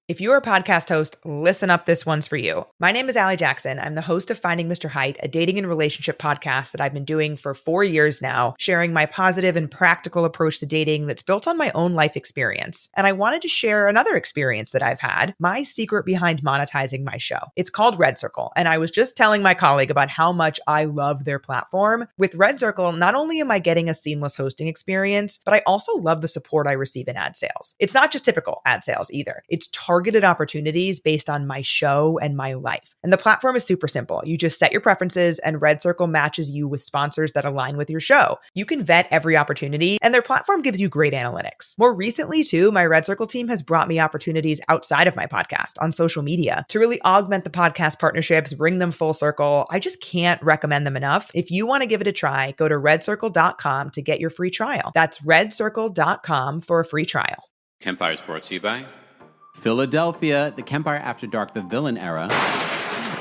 If you're a podcast host, listen up, this one's for you. My name is Allie Jackson. I'm the host of Finding Mr. Height, a dating and relationship podcast that I've been doing for 4 years now, sharing my positive and practical approach to dating that's built on my own life experience. And I wanted to share another experience that I've had, my secret behind monetizing my show. It's called Red Circle, and I was just telling my colleague about how much I love their platform. With Red Circle, not only am I getting a seamless hosting experience, but I also love the support I receive in ad sales. It's not just typical ad sales either. It's targeted opportunities based on my show and my life. And the platform is super simple. You just set your preferences and Red Circle matches you with sponsors that align with your show. You can vet every opportunity and their platform gives you great analytics. More recently too, my Red Circle team has brought me opportunities outside of my podcast on social media to really augment the podcast partnerships, bring them full circle. I just can't recommend them enough. If you want to give it a try, go to redcircle.com to get your free trial. That's redcircle.com for a free trial. Kempire is brought to you by Philadelphia. The Kempire After Dark, the villain era,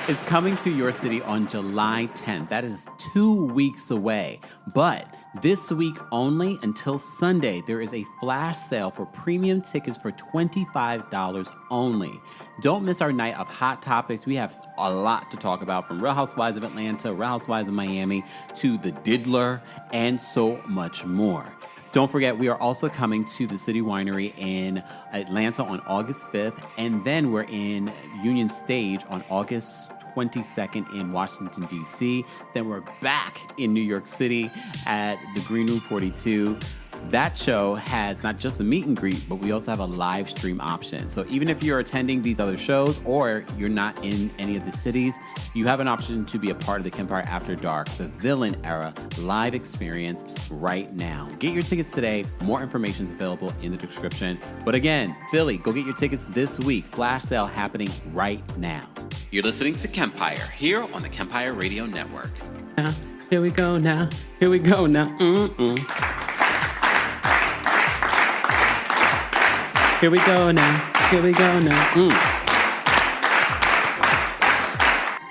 is coming to your city on July 10th. That is 2 weeks away. But this week only until Sunday, there is a flash sale for premium tickets for $25 only. Don't miss our night of hot topics. We have a lot to talk about, from Real Housewives of Atlanta, Real Housewives of Miami, to The Diddler, and so much more. Don't forget, we are also coming to the City Winery in Atlanta on August 5th, and then we're in Union Stage on August 22nd in Washington, D.C. Then we're back in New York City at the Green Room 42. That show has not just the meet and greet, but we also have a live stream option. So even if you're attending these other shows or you're not in any of the cities, you have an option to be a part of the Kempire After Dark, the villain era live experience right now. Get your tickets today. More information is available in the description. But again, Philly, go get your tickets this week. Flash sale happening right now. You're listening to Kempire here on the Kempire Radio Network. Here we go now. Here we go now. Here we go now. Here we go now.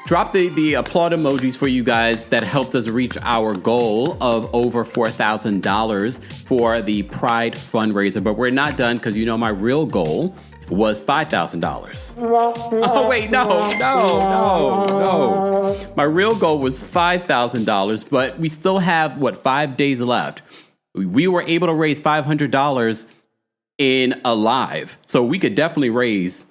Drop the applaud emojis for you guys that helped us reach our goal of over $4,000 for the Pride fundraiser. But we're not done, because you know my real goal was $5,000. Oh, wait, no. My real goal was $5,000, but we still have, 5 days left. We were able to raise $500 in a live. So we could definitely raise,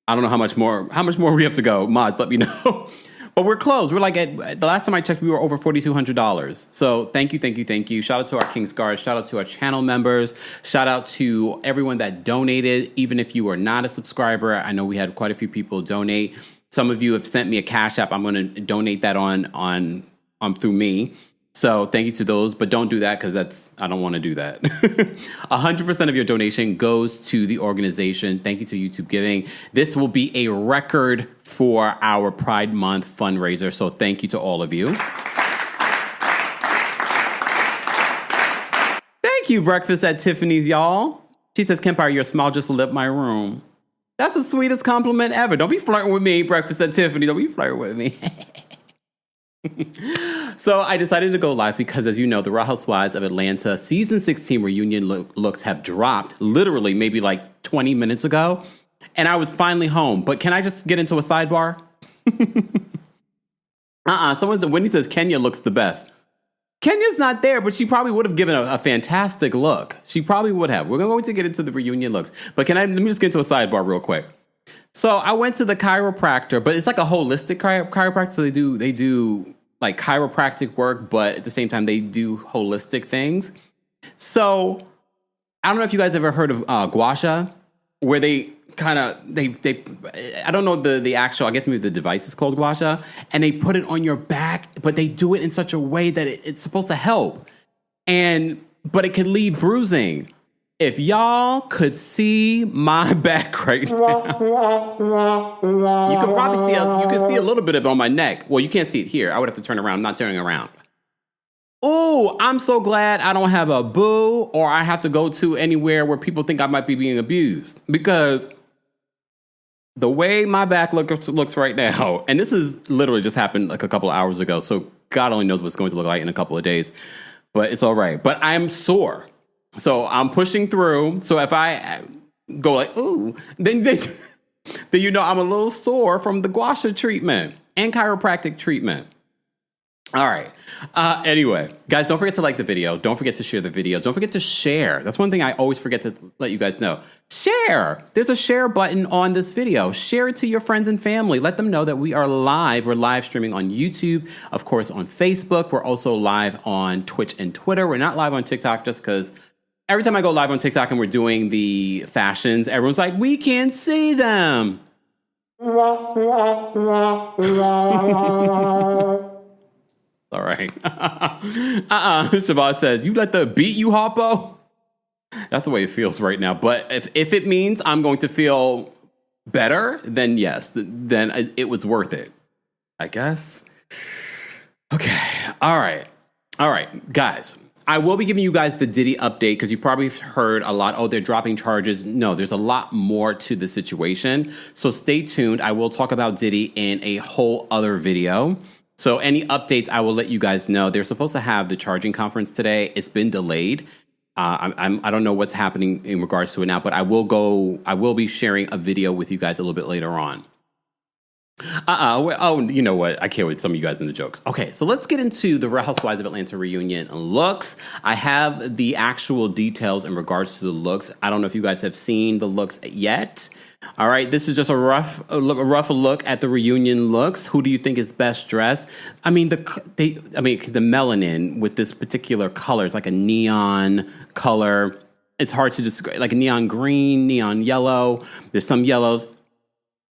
I don't know how much more we have to go. Mods, let me know. But we're close. We're like, at the last time I checked, we were over $4,200. So thank you. Shout out to our King's Guard. Shout out to our channel members. Shout out to everyone that donated. Even if you are not a subscriber, I know we had quite a few people donate. Some of you have sent me a Cash App. I'm going to donate that on through me. So thank you to those, but don't do that, because I don't want to do that. 100% of your donation goes to the organization. Thank you to YouTube Giving. This will be a record for our Pride Month fundraiser. So thank you to all of you. Thank you, Breakfast at Tiffany's, y'all. She says, Kempire, your smile just lit my room. That's the sweetest compliment ever. Don't be flirting with me, Breakfast at Tiffany. Don't be flirting with me. So I decided to go live because, as you know, the Real Housewives of Atlanta season 16 reunion looks have dropped literally maybe like 20 minutes ago. And I was finally home. But can I just get into a sidebar? Wendy says Kenya looks the best. Kenya's not there, but she probably would have given a fantastic look. She probably would have. We're going to get into the reunion looks. But let me just get into a sidebar real quick. So I went to the chiropractor, but it's like a holistic chiropractor. So they do like chiropractic work, but at the same time, they do holistic things. So I don't know if you guys ever heard of gua sha, where they I don't know the actual, I guess maybe the device is called gua sha, and they put it on your back, but they do it in such a way that it's supposed to help. But it can lead bruising. If y'all could see my back right now, you could probably see a little bit of it on my neck. Well, you can't see it here. I would have to turn around. I'm not turning around. Oh, I'm so glad I don't have a boo, or I have to go to anywhere where people think I might be being abused, because the way my back looks right now, and this is literally just happened like a couple of hours ago, so God only knows what it's going to look like in a couple of days, but it's all right. But I'm sore. So I'm pushing through. So if I go like, ooh, then then you know I'm a little sore from the gua sha treatment and chiropractic treatment. All right. Anyway, guys, don't forget to like the video. Don't forget to share the video. Don't forget to share. That's one thing I always forget to let you guys know. Share. There's a share button on this video. Share it to your friends and family. Let them know that we are live. We're live streaming on YouTube, of course, on Facebook. We're also live on Twitch and Twitter. We're not live on TikTok just because every time I go live on TikTok and we're doing the fashions, everyone's like, we can't see them. All right. Shabazz says, you let the beat you, Harpo? That's the way it feels right now. But if it means I'm going to feel better, then yes, then it was worth it, I guess. Okay. All right. Guys, I will be giving you guys the Diddy update because you probably heard a lot. Oh, they're dropping charges. No, there's a lot more to the situation. So stay tuned. I will talk about Diddy in a whole other video. So any updates, I will let you guys know. They're supposed to have the charging conference today. It's been delayed. I don't know what's happening in regards to it now, but I will be sharing a video with you guys a little bit later on. Oh, you know what? I can't wait. Some of you guys in the jokes. Okay, so let's get into the Real Housewives of Atlanta reunion looks. I have the actual details in regards to the looks. I don't know if you guys have seen the looks yet. All right, this is just a rough look at the reunion looks. Who do you think is best dressed? I mean, the melanin with this particular color. It's like a neon color. It's hard to describe, like a neon green, neon yellow. There's some yellows.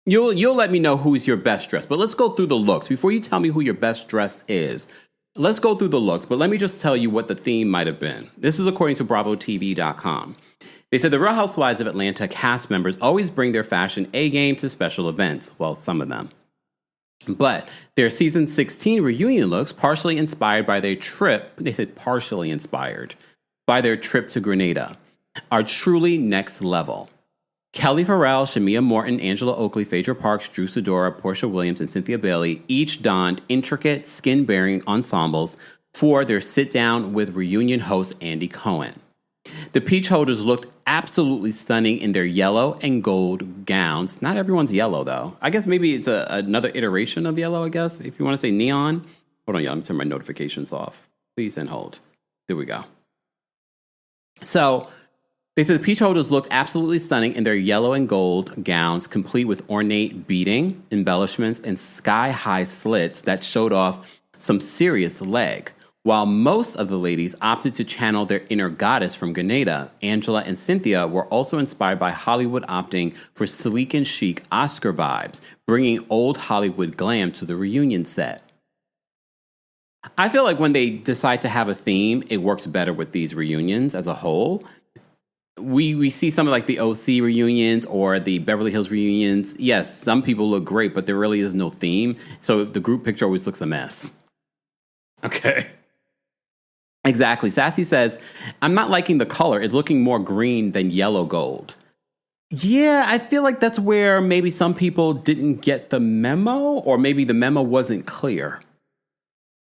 You'll let me know who's your best dressed. But let's go through the looks. Before you tell me who your best dressed is, let's go through the looks. But let me just tell you what the theme might have been. This is according to BravoTV.com. They said the Real Housewives of Atlanta cast members always bring their fashion A-game to special events. Well, some of them. But their season 16 reunion looks, partially inspired by their trip, they said partially inspired by their trip to Grenada, are truly next level. Kelly Farrell, Shamia Morton, Angela Oakley, Phaedra Parks, Drew Sidora, Porsha Williams, and Cynthia Bailey each donned intricate skin-bearing ensembles for their sit-down with reunion host Andy Cohen. The peach holders looked absolutely stunning in their yellow and gold gowns. Not everyone's yellow, though. I guess maybe it's another iteration of yellow, I guess, if you want to say neon. Hold on, y'all. Let me turn my notifications off. Please and hold. There we go. So they said the peach holders looked absolutely stunning in their yellow and gold gowns, complete with ornate beading, embellishments, and sky-high slits that showed off some serious leg. While most of the ladies opted to channel their inner goddess from Grenada, Angela and Cynthia were also inspired by Hollywood opting for sleek and chic Oscar vibes, bringing old Hollywood glam to the reunion set. I feel like when they decide to have a theme, it works better with these reunions as a whole. We see some of like the OC reunions or the Beverly Hills reunions. Yes, some people look great, but there really is no theme. So the group picture always looks a mess. Okay. Exactly. Sassy says, I'm not liking the color. It's looking more green than yellow gold. Yeah, I feel like that's where maybe some people didn't get the memo, or maybe the memo wasn't clear.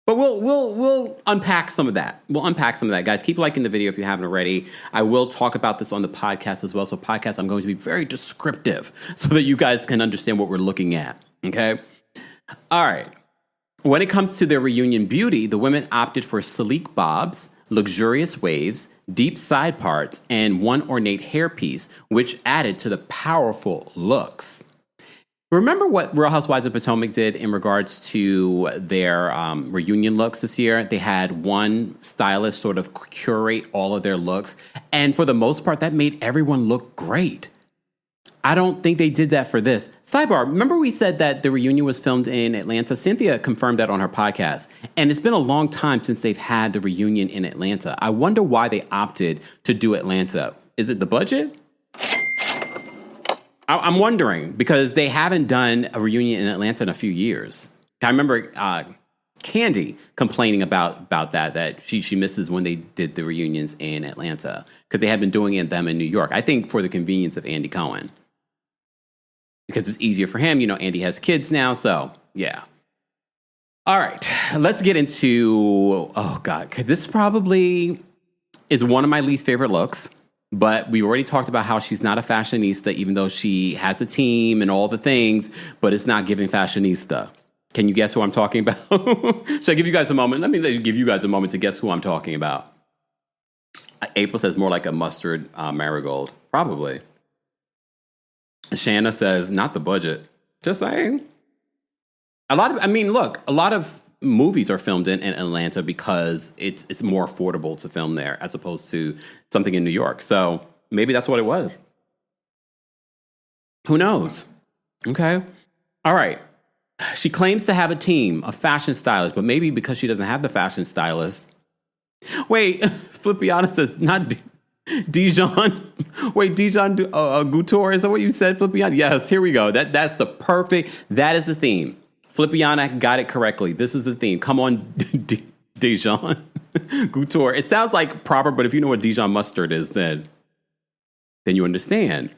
But we'll unpack some of that. We'll unpack some of that. Guys, keep liking the video if you haven't already. I will talk about this on the podcast as well. So podcast, I'm going to be very descriptive so that you guys can understand what we're looking at. Okay? All right. When it comes to their reunion beauty, the women opted for sleek bobs, luxurious waves, deep side parts, and one ornate hairpiece, which added to the powerful looks. Remember what Real Housewives of Potomac did in regards to their reunion looks this year? They had one stylist sort of curate all of their looks, and for the most part, that made everyone look great. I don't think they did that for this. Sidebar, remember we said that the reunion was filmed in Atlanta? Cynthia confirmed that on her podcast. And it's been a long time since they've had the reunion in Atlanta. I wonder why they opted to do Atlanta. Is it the budget? I'm wondering, because they haven't done a reunion in Atlanta in a few years. I remember Kandi complaining about that she misses when they did the reunions in Atlanta because they had been doing them in New York. I think for the convenience of Andy Cohen. Because it's easier for him. You know, Andy has kids now, so yeah. All right, let's get into, oh God, because this probably is one of my least favorite looks. But we already talked about how she's not a fashionista, even though she has a team and all the things, but it's not giving fashionista. Can you guess who I'm talking about? Should I give you guys a moment? Let me give you guys a moment to guess who I'm talking about. April says more like a mustard marigold. Probably. Shanna says, not the budget. Just saying. A lot of movies are filmed in Atlanta because it's more affordable to film there as opposed to something in New York. So maybe that's what it was. Who knows? Okay. All right. She claims to have a team of fashion stylists, but maybe because she doesn't have the fashion stylist. Wait, Flippiana says, not Dijon. Wait, Dijon Gouture, is that what you said, Flippiana? Yes, here we go. That is the theme. Flippiana got it correctly. This is the theme. Come on, Dijon Gouture. It sounds like proper, but if you know what Dijon mustard is, then you understand.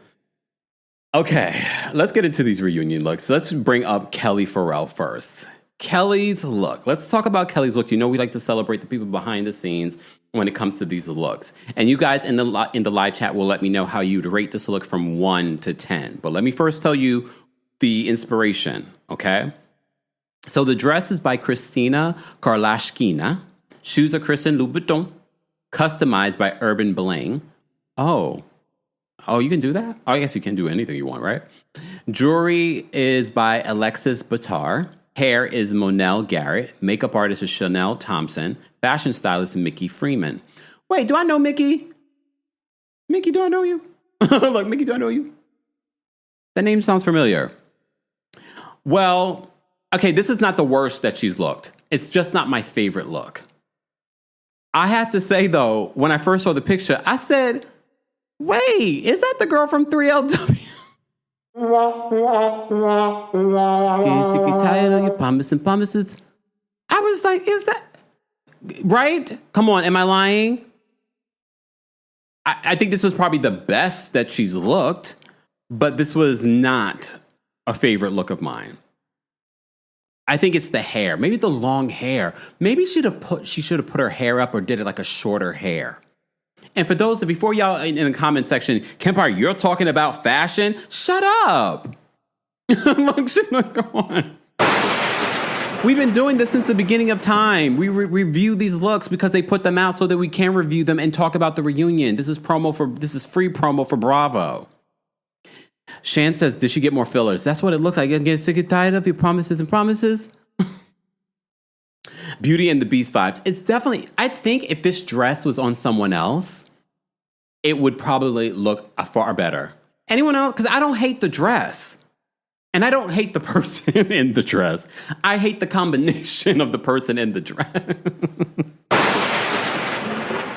Okay, let's get into these reunion looks. Let's bring up Kelly Farrell first. Kelly's look. Let's talk about Kelly's look. You know we like to celebrate the people behind the scenes when it comes to these looks. And you guys in the live chat will let me know how you'd rate this look from 1 to 10. But let me first tell you the inspiration, okay? So the dress is by Christina Karlashkina. Shoes are Christian Louboutin. Customized by Urban Bling. Oh, you can do that? Oh, I guess you can do anything you want, right? Jewelry is by Alexis Batar. Hair is Monel Garrett. Makeup artist is Chanel Thompson. Fashion stylist Mickey Freeman. Wait, do I know Mickey? Mickey, do I know you? Look, Mickey, do I know you? That name sounds familiar. Well, okay, this is not the worst that she's looked. It's just not my favorite look. I have to say, though, when I first saw the picture, I said, wait, is that the girl from 3LW? Promises. I was like, is that right? Come on, am I lying? I think this was probably the best that she's looked, but this was not a favorite look of mine. I think it's the hair, maybe the long hair. Maybe she should have put her hair up or did it like a shorter hair. And for those, before y'all in the comment section, Kempire, you're talking about fashion? Shut up. Look, come on. We've been doing this since the beginning of time. We review these looks because they put them out so that we can review them and talk about the reunion. This is free promo for Bravo. Shan says, did she get more fillers? That's what it looks like. I get sick and tired of your promises and promises. Beauty and the Beast vibes. It's definitely, I think if this dress was on someone else, it would probably look far better. Anyone else? Because I don't hate the dress. And I don't hate the person in the dress. I hate the combination of the person in the dress.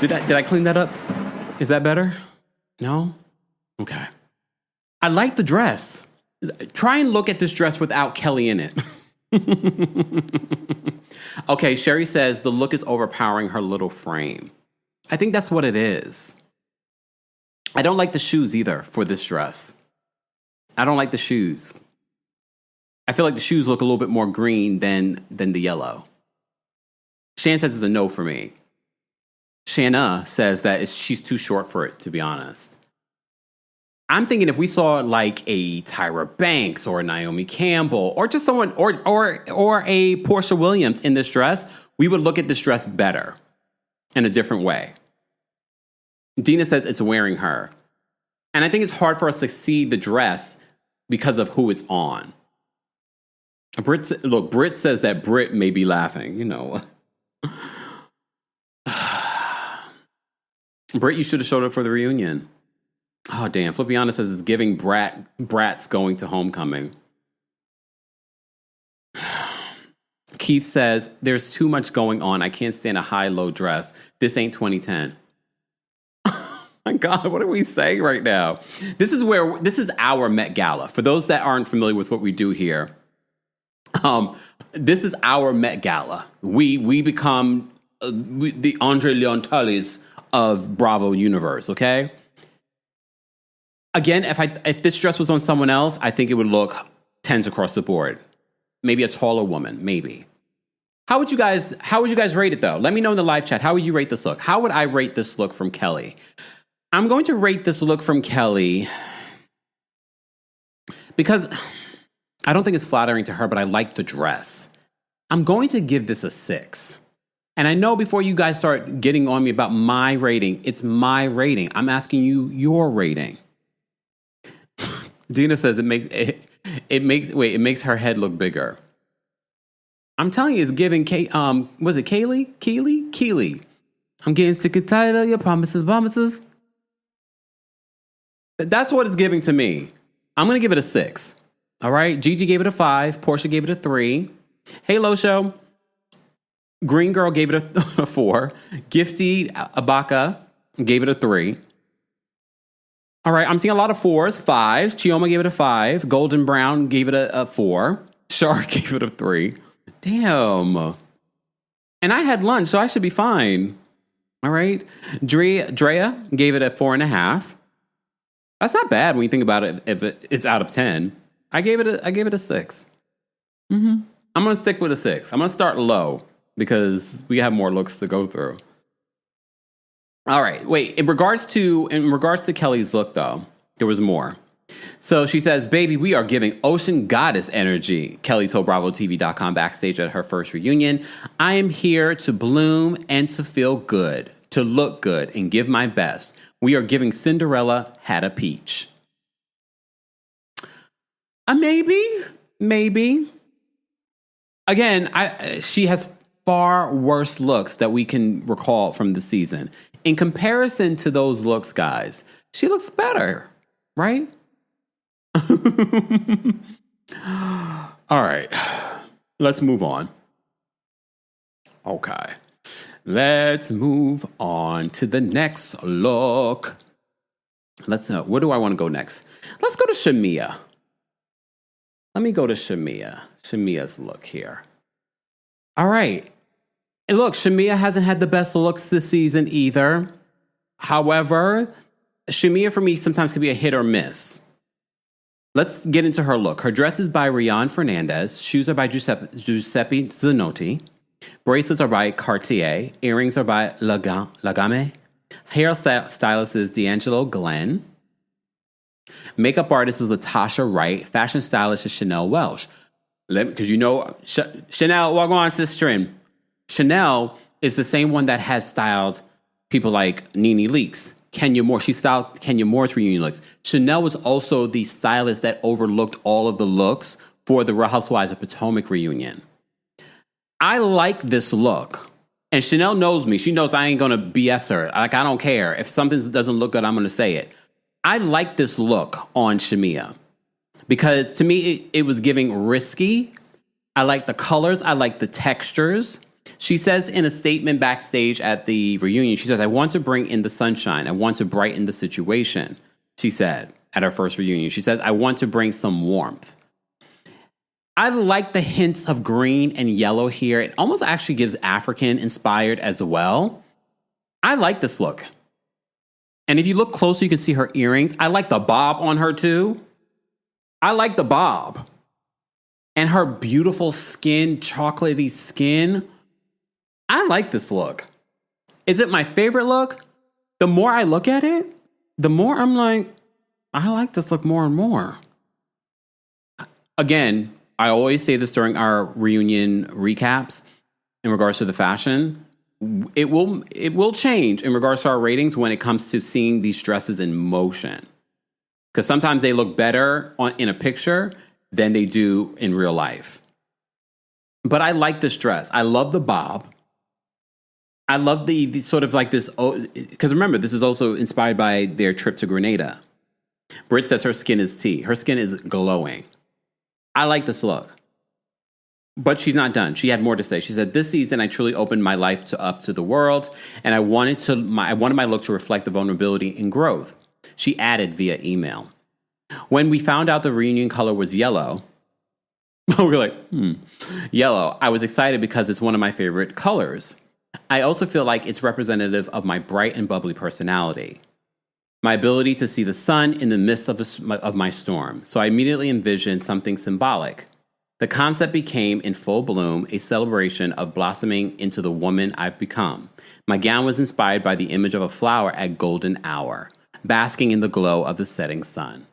Did I clean that up? Is that better? No? Okay. I like the dress. Try and look at this dress without Kelly in it. Okay, Sherry says the look is overpowering her little frame. I think that's what it is. I don't like the shoes either for this dress. I don't like the shoes. I feel like the shoes look a little bit more green than the yellow. Shan says it's a no for me. Shanna says that she's too short for it, to be honest. I'm thinking if we saw like a Tyra Banks or a Naomi Campbell or just someone or a Porsha Williams in this dress, we would look at this dress better in a different way. Dina says it's wearing her. And I think it's hard for us to see the dress because of who it's on. Brit says that Brit may be laughing. You know. Brit, you should have showed up for the reunion. Oh, damn. Flippiana says it's giving brats going to homecoming. Keith says, there's too much going on. I can't stand a high-low dress. This ain't 2010. Oh, my God. What are we saying right now? This is our Met Gala. For those that aren't familiar with what we do here, this is our Met Gala. We become the Andre Leontellis of Bravo universe, okay? Again, if this dress was on someone else, I think it would look 10s across the board. Maybe a taller woman, maybe. How would you guys rate it though? Let me know in the live chat. How would you rate this look? How would I rate this look from Kelly? I'm going to rate this look from Kelly because I don't think it's flattering to her, but I like the dress. I'm going to give this a 6. And I know before you guys start getting on me about my rating, it's my rating. I'm asking you your rating. Dina says it makes her head look bigger. I'm telling you, it's giving was it Kaylee? Keely. I'm getting sick and tired of your promises. That's what it's giving to me. I'm gonna give it a 6. All right. Gigi gave it a 5. Porsha gave it a 3. Halo Show. Green Girl gave it a 4. Gifty Abaka gave it a 3. All right, I'm seeing a lot of 4s, 5s. Chioma gave it a 5. Golden Brown gave it a 4. Shark gave it a 3. Damn. And I had lunch, so I should be fine. All right. Drea gave it a 4.5. That's not bad when you think about it. If it's out of 10, I gave it a 6. Mm-hmm. I'm gonna stick with a 6. I'm gonna start low because we have more looks to go through. All right, wait. In regards to Kelly's look, though, there was more. So she says, "Baby, we are giving ocean goddess energy." Kelly told BravoTV.com backstage at her first reunion, "I am here to bloom and to feel good, to look good and give my best. We are giving Cinderella had a peach." Maybe. Again, she has far worse looks that we can recall from the season. In comparison to those looks, guys, she looks better, right? All right, let's move on. Okay, let's move on to the next look. Where do I want to go next? Let's go to Shamia. Let me go to Shamia. Shamia's look here. All right. And look, Shamia hasn't had the best looks this season either. However, Shamia for me sometimes can be a hit or miss. Let's get into her look. Her dress is by Rian Fernandez. Shoes are by Giuseppe Zanotti. Bracelets are by Cartier. Earrings are by Lagame. Hairstylist is D'Angelo Glenn. Makeup artist is Latasha Wright. Fashion stylist is Chanel Welsh. Because you know, Chanel, walk on, sister. Chanel is the same one that has styled people like Nene Leakes, Kenya Moore. She styled Kenya Moore's reunion looks. Chanel was also the stylist that overlooked all of the looks for the Real Housewives of Potomac reunion. I like this look. And Chanel knows me. She knows I ain't going to BS her. Like, I don't care. If something doesn't look good, I'm going to say it. I like this look on Shamia because to me, it was giving risky. I like the colors. I like the textures. She says in a statement backstage at the reunion, she says, "I want to bring in the sunshine. I want to brighten the situation," she said at her first reunion. She says, "I want to bring some warmth." I like the hints of green and yellow here. It almost actually gives African inspired as well. I like this look. And if you look closer, you can see her earrings. I like the bob on her too. I like the bob. And her beautiful skin, chocolatey skin. I like this look. Is it my favorite look? The more I look at it, the more I'm like, I like this look more and more. Again, I always say this during our reunion recaps in regards to the fashion. It will change in regards to our ratings when it comes to seeing these dresses in motion. Because sometimes they look better in a picture than they do in real life. But I like this dress. I love the bob. I love the sort of like this, because remember, this is also inspired by their trip to Grenada. Britt says her skin is tea. Her skin is glowing. I like this look. But she's not done. She had more to say. She said, "This season, I truly opened my life up to the world, and I wanted my look to reflect the vulnerability and growth." She added via email. "When we found out the reunion color was yellow," we're like, yellow, "I was excited because it's one of my favorite colors. I also feel like it's representative of my bright and bubbly personality. My ability to see the sun in the midst of my storm. So I immediately envisioned something symbolic. The concept became, in full bloom, a celebration of blossoming into the woman I've become. My gown was inspired by the image of a flower at golden hour. basking in the glow of the setting sun.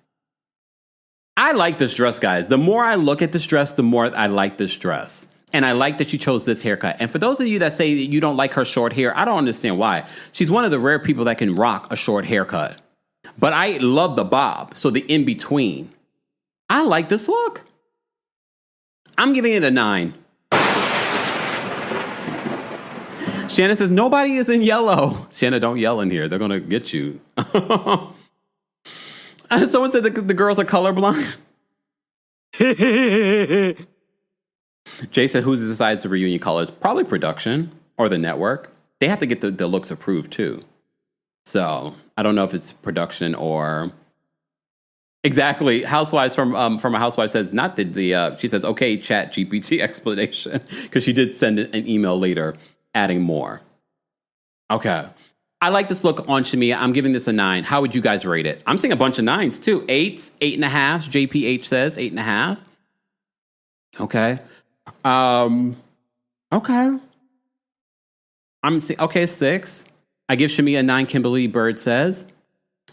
I like this dress, guys. The more I look at this dress, the more I like this dress. And I like that she chose this haircut. And for those of you that say that you don't like her short hair, I don't understand why. She's one of the rare people that can rock a short haircut. But I love the bob, so the in-between. I like this look. I'm giving it a 9. Shanna says, nobody is in yellow. Shanna, don't yell in here. They're going to get you. Someone said the girls are colorblind. Jay said, who decides the reunion colors? Probably production or the network. They have to get the looks approved too. So I don't know if it's production or... Exactly. Housewives from a housewife says, not she says, okay, chat GPT explanation. Because she did send an email later adding more. Okay. I like this look on Shamia. I'm giving this a 9. How would you guys rate it? I'm seeing a bunch of 9s too. 8s, 8.5s. JPH says 8.5. Okay. Okay. I'm seeing, okay, 6. I give Shamia a 9. Kimberly Bird says,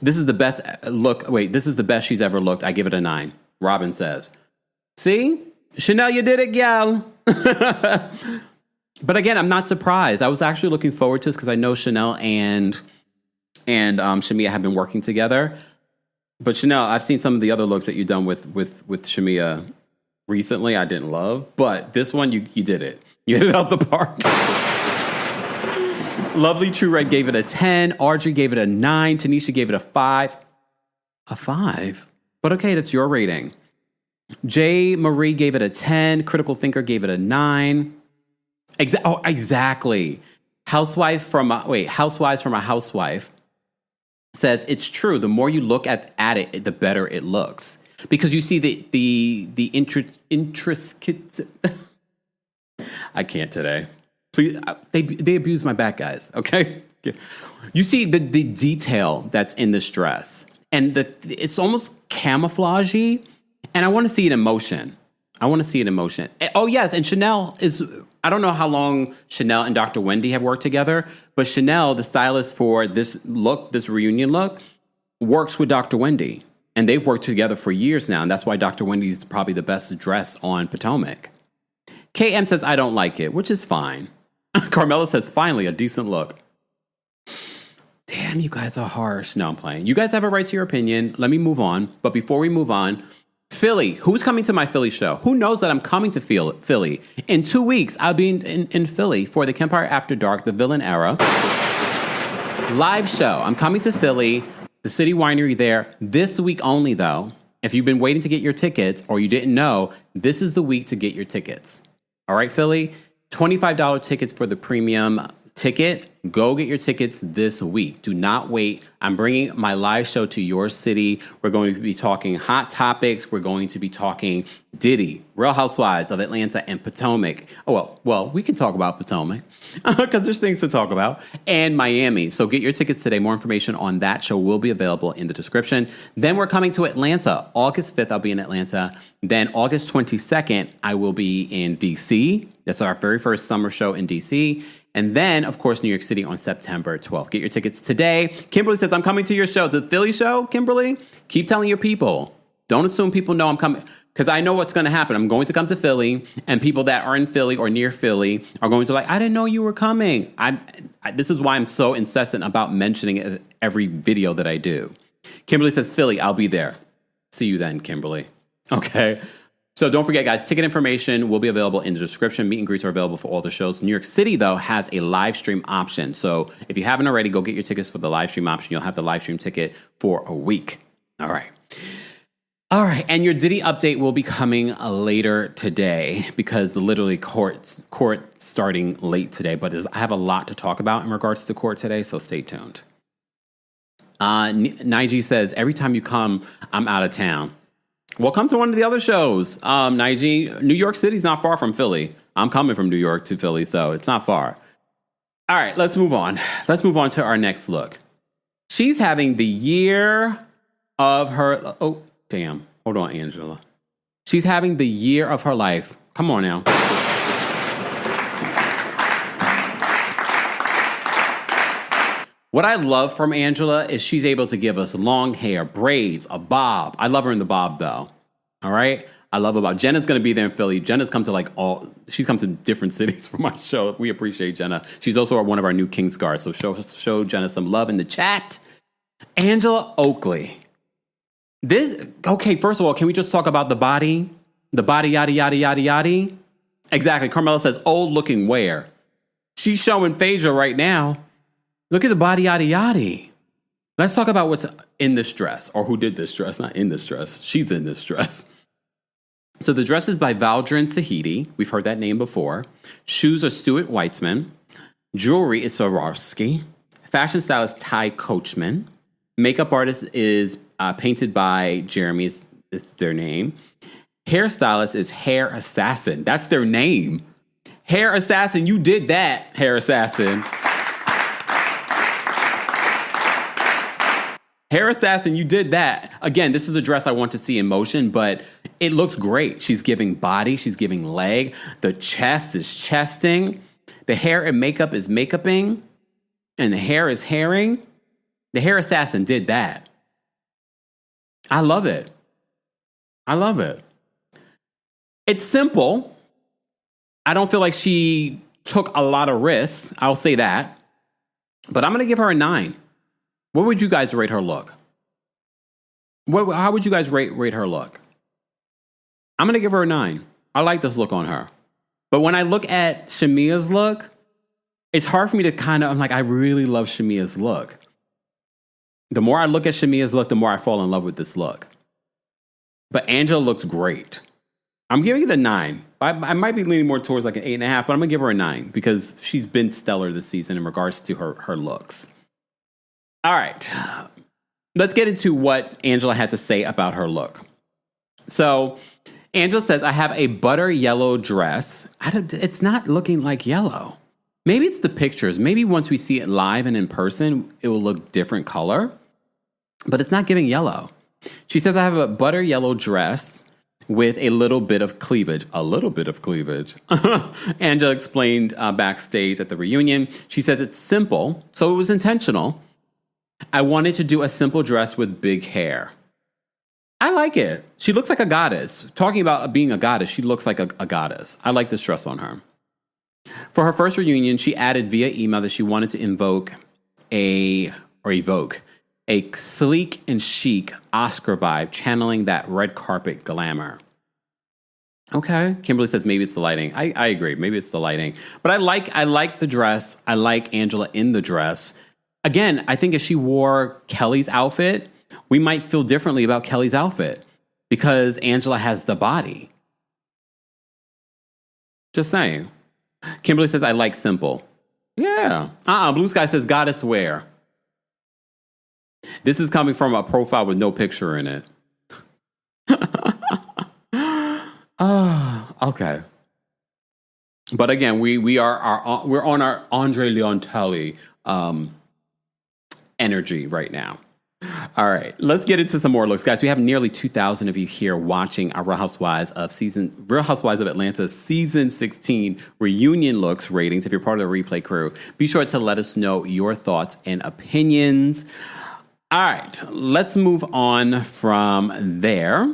this is the best look. Wait, this is the best she's ever looked. I give it a 9. Robin says, see? Chanel, you did it, gal. But again, I'm not surprised. I was actually looking forward to this because I know Chanel and Shamia have been working together. But Chanel, I've seen some of the other looks that you've done with Shamia recently. I didn't love, but this one you did it. You hit it out the park. Lovely True Red gave it a 10. Audrey gave it a 9. Tanisha gave it a 5. A 5? But okay, that's your rating. J. Marie gave it a 10. Critical Thinker gave it a 9. Exactly. Housewives from a Housewife says it's true. The more you look at it, the better it looks because you see the intricate. I can't today. Please, they abuse my back, guys. Okay, you see the detail that's in this dress, and it's almost camouflagey, and I want to see it in motion. Oh yes, and Chanel is. I don't know how long Chanel and Dr. Wendy have worked together, but Chanel, the stylist for this look, this reunion look, works with Dr. Wendy. And they've worked together for years now, and that's why Dr. Wendy's probably the best dress on Potomac. KM says, I don't like it, which is fine. Carmela says, finally, a decent look. Damn, you guys are harsh. No, I'm playing. You guys have a right to your opinion. Let me move on. But before we move on, Philly. Who's coming to my Philly show? Who knows that I'm coming to Philly? In 2 weeks, I'll be in Philly for the Kempire After Dark, the Villain Era live show. I'm coming to Philly, the City Winery there, this week only, though. If you've been waiting to get your tickets or you didn't know, this is the week to get your tickets. All right, Philly? $25 tickets for the premium ticket. Go get your tickets this week. Do not wait. I'm bringing my live show to your city. We're going to be talking hot topics. We're going to be talking Diddy, Real Housewives of Atlanta, and Potomac. Oh, well, we can talk about Potomac because there's things to talk about, and Miami. So get your tickets today. More information on that show will be available in the description. Then we're coming to Atlanta. August 5th, I'll be in Atlanta. Then August 22nd, I will be in D.C. That's our very first summer show in D.C., and then, of course, New York City on September 12th. Get your tickets today. Kimberly says, I'm coming to your show. The Philly show, Kimberly? Keep telling your people. Don't assume people know I'm coming. Because I know what's going to happen. I'm going to come to Philly, and people that are in Philly or near Philly are going to I didn't know you were coming. This is why I'm so incessant about mentioning it at every video that I do. Kimberly says, Philly, I'll be there. See you then, Kimberly. Okay. So don't forget, guys, ticket information will be available in the description. Meet and greets are available for all the shows. New York City, though, has a live stream option. So if you haven't already, go get your tickets for the live stream option. You'll have the live stream ticket for a week. All right. And your Diddy update will be coming later today because literally court starting late today. But I have a lot to talk about in regards to court today, so stay tuned. Nige says, every time you come, I'm out of town. Well, come to one of the other shows. Nige, New York City's not far from Philly. I'm coming from New York to Philly, so it's not far. All right, let's move on. Let's move on to our next look. She's having the year of her... Oh, damn. Hold on, Angela. She's having the year of her life. Come on now. What I love from Angela is she's able to give us long hair, braids, a bob. I love her in the bob, though. All right? I love her bob. Jenna's going to be there in Philly. Jenna's come to she's come to different cities for my show. We appreciate Jenna. She's also one of our new King's Guards, so show Jenna some love in the chat. Angela Oakley. Okay, first of all, can we just talk about the body? The body, yada, yada, yada, yada. Exactly. Carmela says, old looking where? She's showing Phaedra right now. Look at the body, yada, yada. Let's talk about what's in this dress, or who did this dress. Not in this dress. She's in this dress. So the dress is by Valdrin Sahidi. We've heard that name before. Shoes are Stuart Weitzman. Jewelry is Swarovski. Fashion stylist Ty Coachman. Makeup artist is painted by Jeremy, is their name. Hairstylist is Hair Assassin. That's their name. Hair Assassin, you did that, Hair Assassin. Hair Assassin, you did that. Again, this is a dress I want to see in motion, but it looks great. She's giving body, she's giving leg. The chest is chesting. The hair and makeup is makeuping. And the hair is hairing. The Hair Assassin did that. I love it. I love it. It's simple. I don't feel like she took a lot of risks. I'll say that. But I'm going to give her a 9. What would you guys rate her look? How would you guys rate her look? I'm going to give her a 9. I like this look on her. But when I look at Shamea's look, it's hard for me to I'm like, I really love Shamea's look. The more I look at Shamea's look, the more I fall in love with this look. But Angela looks great. I'm giving it a 9. I might be leaning more towards like an 8.5, but I'm going to give her a 9 because she's been stellar this season in regards to her looks. All right. Let's get into what Angela had to say about her look. So Angela says, I have a butter yellow dress. It's not looking like yellow. Maybe it's the pictures. Maybe once we see it live and in person, it will look different color. But it's not giving yellow. She says, I have a butter yellow dress with a little bit of cleavage. A little bit of cleavage. Angela explained backstage at the reunion. She says it's simple, so it was intentional. I wanted to do a simple dress with big hair. I like it. She looks like a goddess. Talking about being a goddess, she looks like a goddess. I like this dress on her. For her first reunion, she added via email that she wanted to evoke a sleek and chic Oscar vibe, channeling that red carpet glamour. Okay. Kimberly says maybe it's the lighting. I agree. Maybe it's the lighting. But I like the dress. I like Angela in the dress. Again, I think if she wore Kelly's outfit, we might feel differently about Kelly's outfit because Angela has the body. Just saying. Kimberly says, I like simple. Yeah. Blue Sky says, goddess wear. This is coming from a profile with no picture in it. Okay. But again, we're on our Andre Leontelli energy right now. All right, let's get into some more looks, guys. We have nearly 2,000 of you here watching our Real Housewives of Atlanta season 16 reunion looks ratings. If you're part of the replay crew, be sure to let us know your thoughts and opinions. All right, let's move on from there.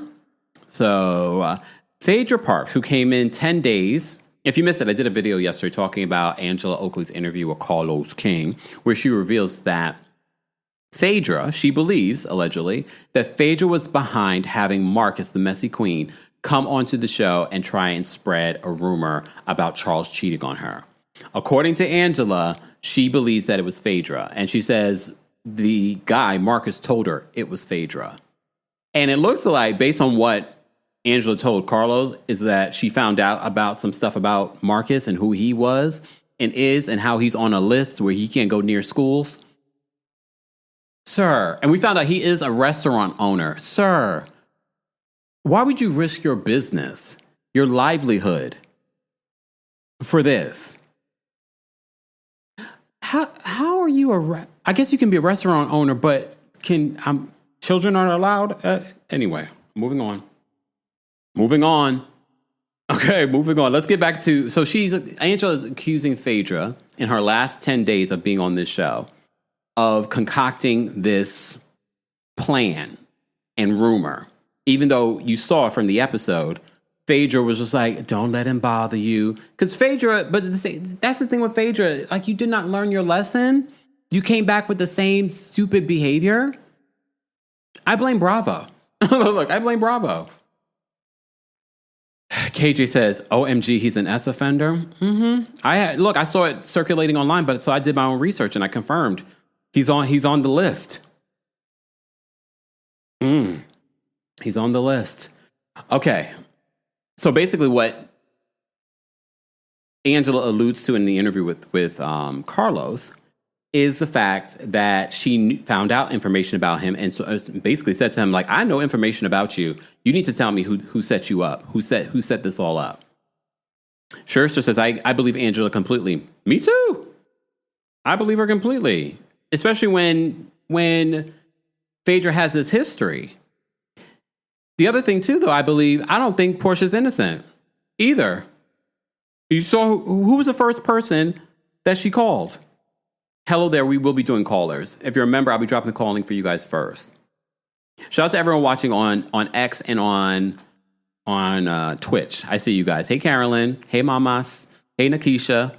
So, Phaedra Parks, who came in 10 days. If you missed it, I did a video yesterday talking about Angela Oakley's interview with Carlos King, where she reveals that Phaedra, she believes, allegedly, that Phaedra was behind having Marcus, the messy queen, come onto the show and try and spread a rumor about Charles cheating on her. According to Angela, she believes that it was Phaedra. And she says the guy, Marcus, told her it was Phaedra. And it looks like, based on what Angela told Carlos, is that she found out about some stuff about Marcus and who he was and is and how he's on a list where he can't go near schools. Sir, and we found out he is a restaurant owner. Sir, why would you risk your business, your livelihood for this? How are you I guess you can be a restaurant owner, but children aren't allowed? Anyway, moving on. Okay, moving on. Let's get back to, Angela is accusing Phaedra in her last 10 days of being on this show of concocting this plan and rumor, even though you saw from the episode, Phaedra was just like, don't let him bother you. Because Phaedra, but that's the thing with Phaedra, like, you did not learn your lesson. You came back with the same stupid behavior. I blame Bravo. Look, I blame Bravo. KJ says, OMG, he's an S offender. I saw it circulating online, but so I did my own research and I confirmed he's on the list. He's on the list. Okay. So basically what Angela alludes to in the interview with Carlos is the fact that she found out information about him and so basically said to him, like, I know information about you. You need to tell me who set you up, who set this all up. Scherster says, I believe Angela completely. Me too. I believe her completely, especially when Phaedra has this history. The other thing too, though, I don't think Porsha's innocent either. You saw who was the first person that she called? Hello there, we will be doing callers. If you remember, I'll be dropping the calling for you guys first. Shout out to everyone watching on X and on Twitch. I see you guys. Hey, Carolyn. Hey, Mamas. Hey, Nakisha.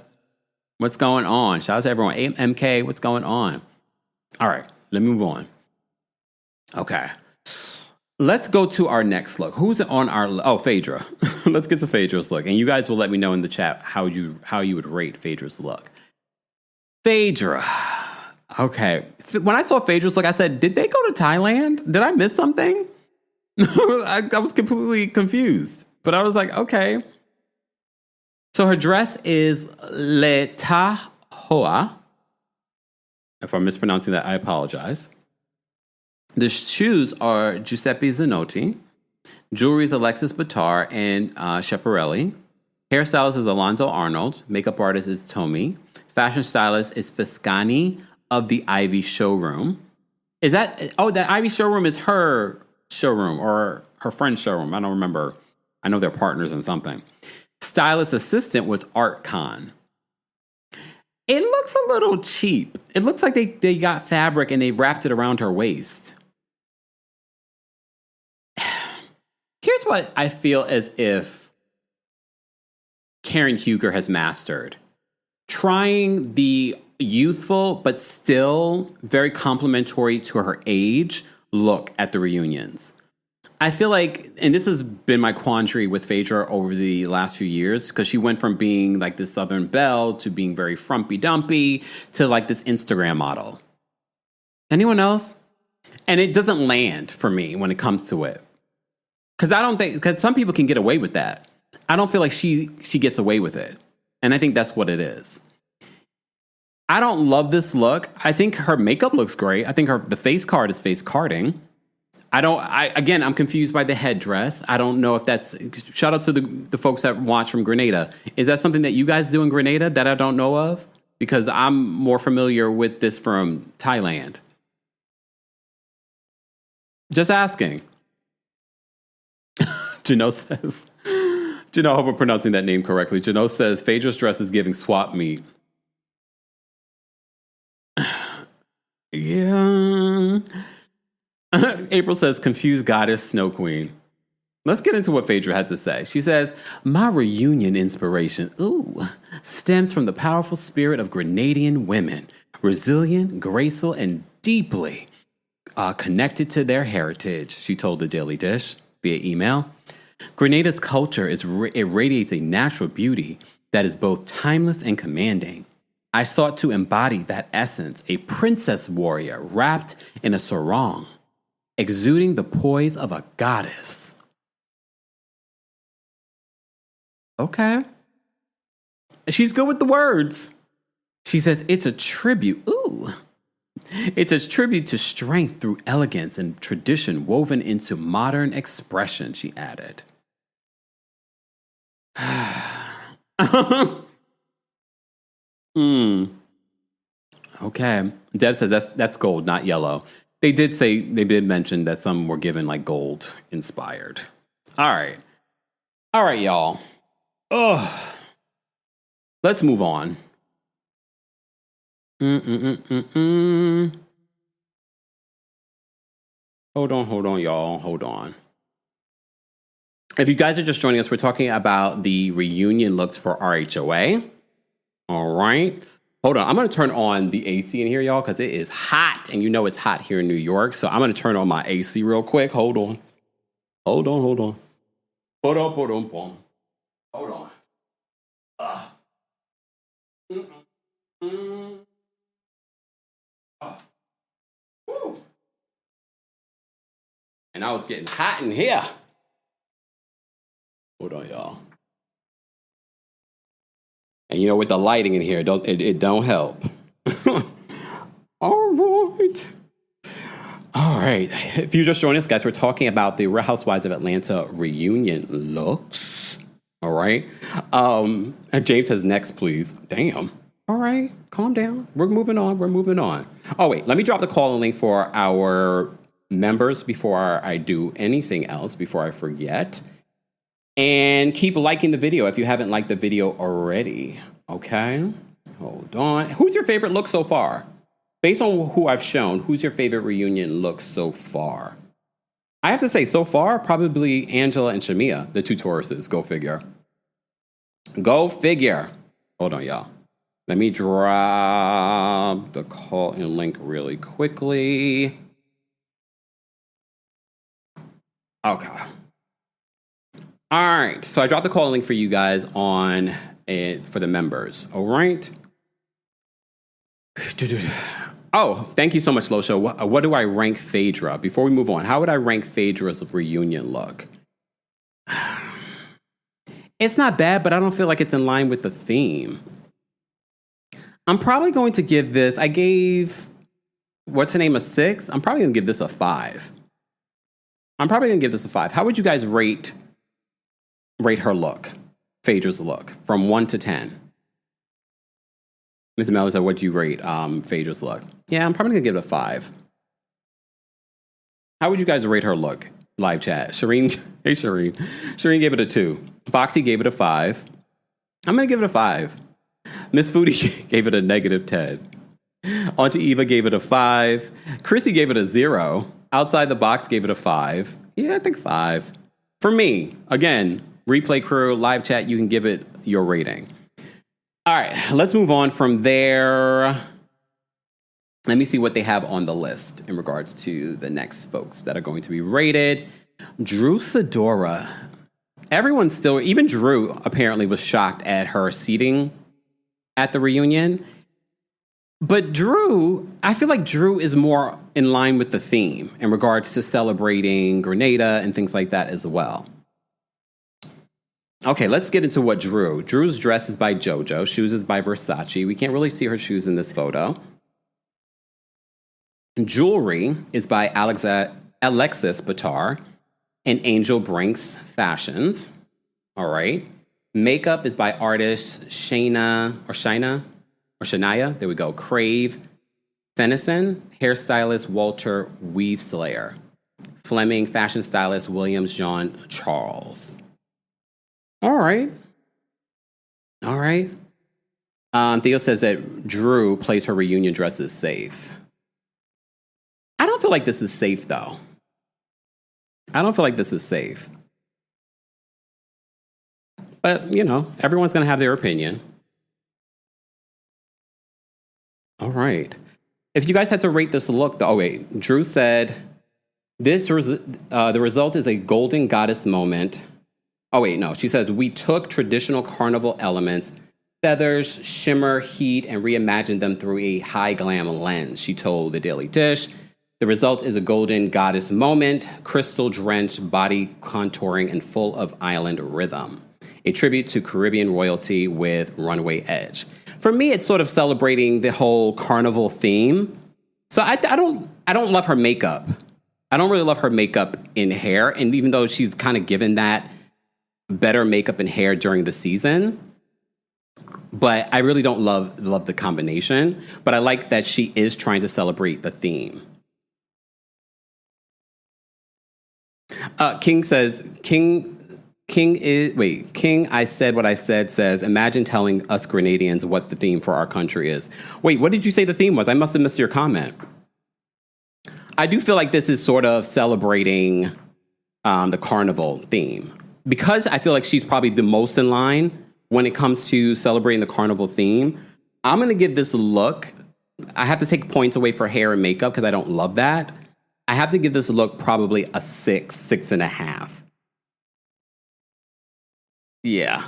What's going on? Shout out to everyone. Hey, MK, what's going on? All right, let me move on. Okay. Let's go to our next look. Who's on our... Phaedra. Let's get to Phaedra's look. And you guys will let me know in the chat how you would rate Phaedra's look. Phaedra. Okay. When I saw Phaedra's look, I said, did they go to Thailand? Did I miss something? I was completely confused. But I was like, okay. So her dress is Le RHOA. If I'm mispronouncing that, I apologize. The shoes are Giuseppe Zanotti. Jewelry is Alexis Bitar and Schiaparelli. Hairstylist is Alonzo Arnold. Makeup artist is Tommy. Fashion stylist is Fiscani of the Ivy Showroom. Is that... Oh, that Ivy Showroom is her showroom or her friend's showroom. I don't remember. I know they're partners in something. Stylist assistant was Art Khan. It looks a little cheap. It looks like they got fabric and they wrapped it around her waist. Here's what I feel as if Karen Huger has mastered. Trying the youthful, but still very complimentary to her age look at the reunions. I feel like, and this has been my quandary with Phaedra over the last few years, because she went from being like this Southern belle to being very frumpy dumpy to like this Instagram model. Anyone else? And it doesn't land for me when it comes to it. Because some people can get away with that. I don't feel like she gets away with it. And I think that's what it is. I don't love this look. I think her makeup looks great. I think the face card is face carding. I'm confused by the headdress. I don't know if that's... Shout out to the folks that watch from Grenada. Is that something that you guys do in Grenada that I don't know of? Because I'm more familiar with this from Thailand. Just asking. Jano says... Jano, I hope I'm pronouncing that name correctly. Jano says, Phaedra's dress is giving swap meet. Yeah. April says, confused goddess, snow queen. Let's get into what Phaedra had to say. She says, my reunion inspiration, stems from the powerful spirit of Grenadian women, resilient, graceful, and deeply connected to their heritage, she told the Daily Dish via email. Grenada's culture it radiates a natural beauty that is both timeless and commanding. I sought to embody that essence, a princess warrior wrapped in a sarong, exuding the poise of a goddess. Okay. She's good with the words. She says, it's a tribute. It's a tribute to strength through elegance and tradition woven into modern expression, she added. Okay. Deb says that's gold, not yellow. They did mention that some were given like gold inspired. All right, y'all. Let's move on. Hold on, y'all. Hold on. If you guys are just joining us, we're talking about the reunion looks for RHOA. All right. Hold on. I'm going to turn on the AC in here, y'all, because it is hot. And you know it's hot here in New York. So I'm going to turn on my AC real quick. Hold on. Hold on. Woo. And I was getting hot in here. Hold on, y'all. And you know, with the lighting in here, it don't help. All right. If you just joined us, guys, we're talking about the Real Housewives of Atlanta reunion looks. All right. And James says next, please. Damn. All right. Calm down. We're moving on. Oh, wait. Let me drop the call link for our members before I do anything else, before I forget. And keep liking the video if you haven't liked the video already. Okay. Hold on. Who's your favorite look so far? Based on who I've shown, who's your favorite reunion look so far? I have to say, so far, probably Angela and Shamia, the two Tauruses. Go figure. Hold on, y'all. Let me drop the call in link really quickly. Okay. All right. So I dropped the call link for you guys on it for the members. All right. Oh, thank you so much, Losha. What do I rank Phaedra? Before we move on, how would I rank Phaedra's reunion look? It's not bad, but I don't feel like it's in line with the theme. I'm probably going to give this, I gave, what's her name, a 6? I'm probably going to give this a 5. How would you guys rate her look, Phaedra's look, from 1 to 10? Mr. Mello said, what do you rate Phaedra's look? Yeah, I'm probably going to give it a 5. How would you guys rate her look? Live chat. Shireen, hey Shireen. Shireen gave it a 2. Foxy gave it a 5. I'm going to give it a 5. Miss Foodie gave it a -10. Auntie Eva gave it a 5. Chrissy gave it a 0. Outside the Box gave it a 5. Yeah, I think 5. For me, again, replay crew, live chat, you can give it your rating. All right, let's move on from there. Let me see what they have on the list in regards to the next folks that are going to be rated. Drew Sidora. Everyone still, even Drew apparently was shocked at her seating at the reunion. But Drew, I feel like Drew is more in line with the theme in regards to celebrating Grenada and things like that as well. Okay, let's get into what Drew's dress is by JoJo. Shoes is by Versace. We can't really see her shoes in this photo. Jewelry is by Alexis Batar and Angel Brinks Fashions. All right. Makeup is by artist Shania. There we go. Crave Fennison. Hairstylist Walter Weaveslayer. Fleming fashion stylist Williams John Charles. All right. Theo says that Drew plays her reunion dresses safe. I don't feel like this is safe, though. But, you know, everyone's going to have their opinion. All right. If you guys had to rate this look, though, Drew said, the result is a golden goddess moment. She says, we took traditional carnival elements, feathers, shimmer, heat, and reimagined them through a high glam lens, she told the Daily Dish. The result is a golden goddess moment, crystal-drenched body contouring and full of island rhythm. A tribute to Caribbean royalty with runway edge. For me, it's sort of celebrating the whole carnival theme. So I don't love her makeup. I don't really love her makeup in hair. And even though she's kind of given that better makeup and hair during the season, but I really don't love the combination. But I like that she is trying to celebrate the theme. King King, I said what I said says, imagine telling us Grenadians what the theme for our country is. Wait, what did you say the theme was? I must have missed your comment. I do feel like this is sort of celebrating the carnival theme. Because I feel like she's probably the most in line when it comes to celebrating the carnival theme. I'm going to give this look. I have to take points away for hair and makeup because I don't love that. I have to give this look probably a 6.5. Yeah.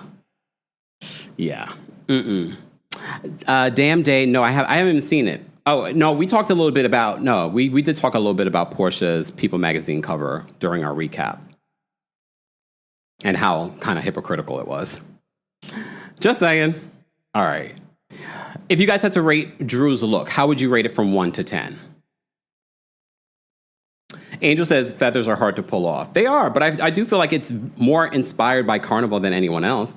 Damn Day. No, I haven't even seen it. Oh, no, we talked a little bit about, we did talk a little bit about Porsha's People magazine cover during our recap. And how kind of hypocritical it was. Just saying. All right. If you guys had to rate Drew's look, how would you rate it from 1 to 10? Angel says feathers are hard to pull off. They are, but I do feel like it's more inspired by Carnival than anyone else.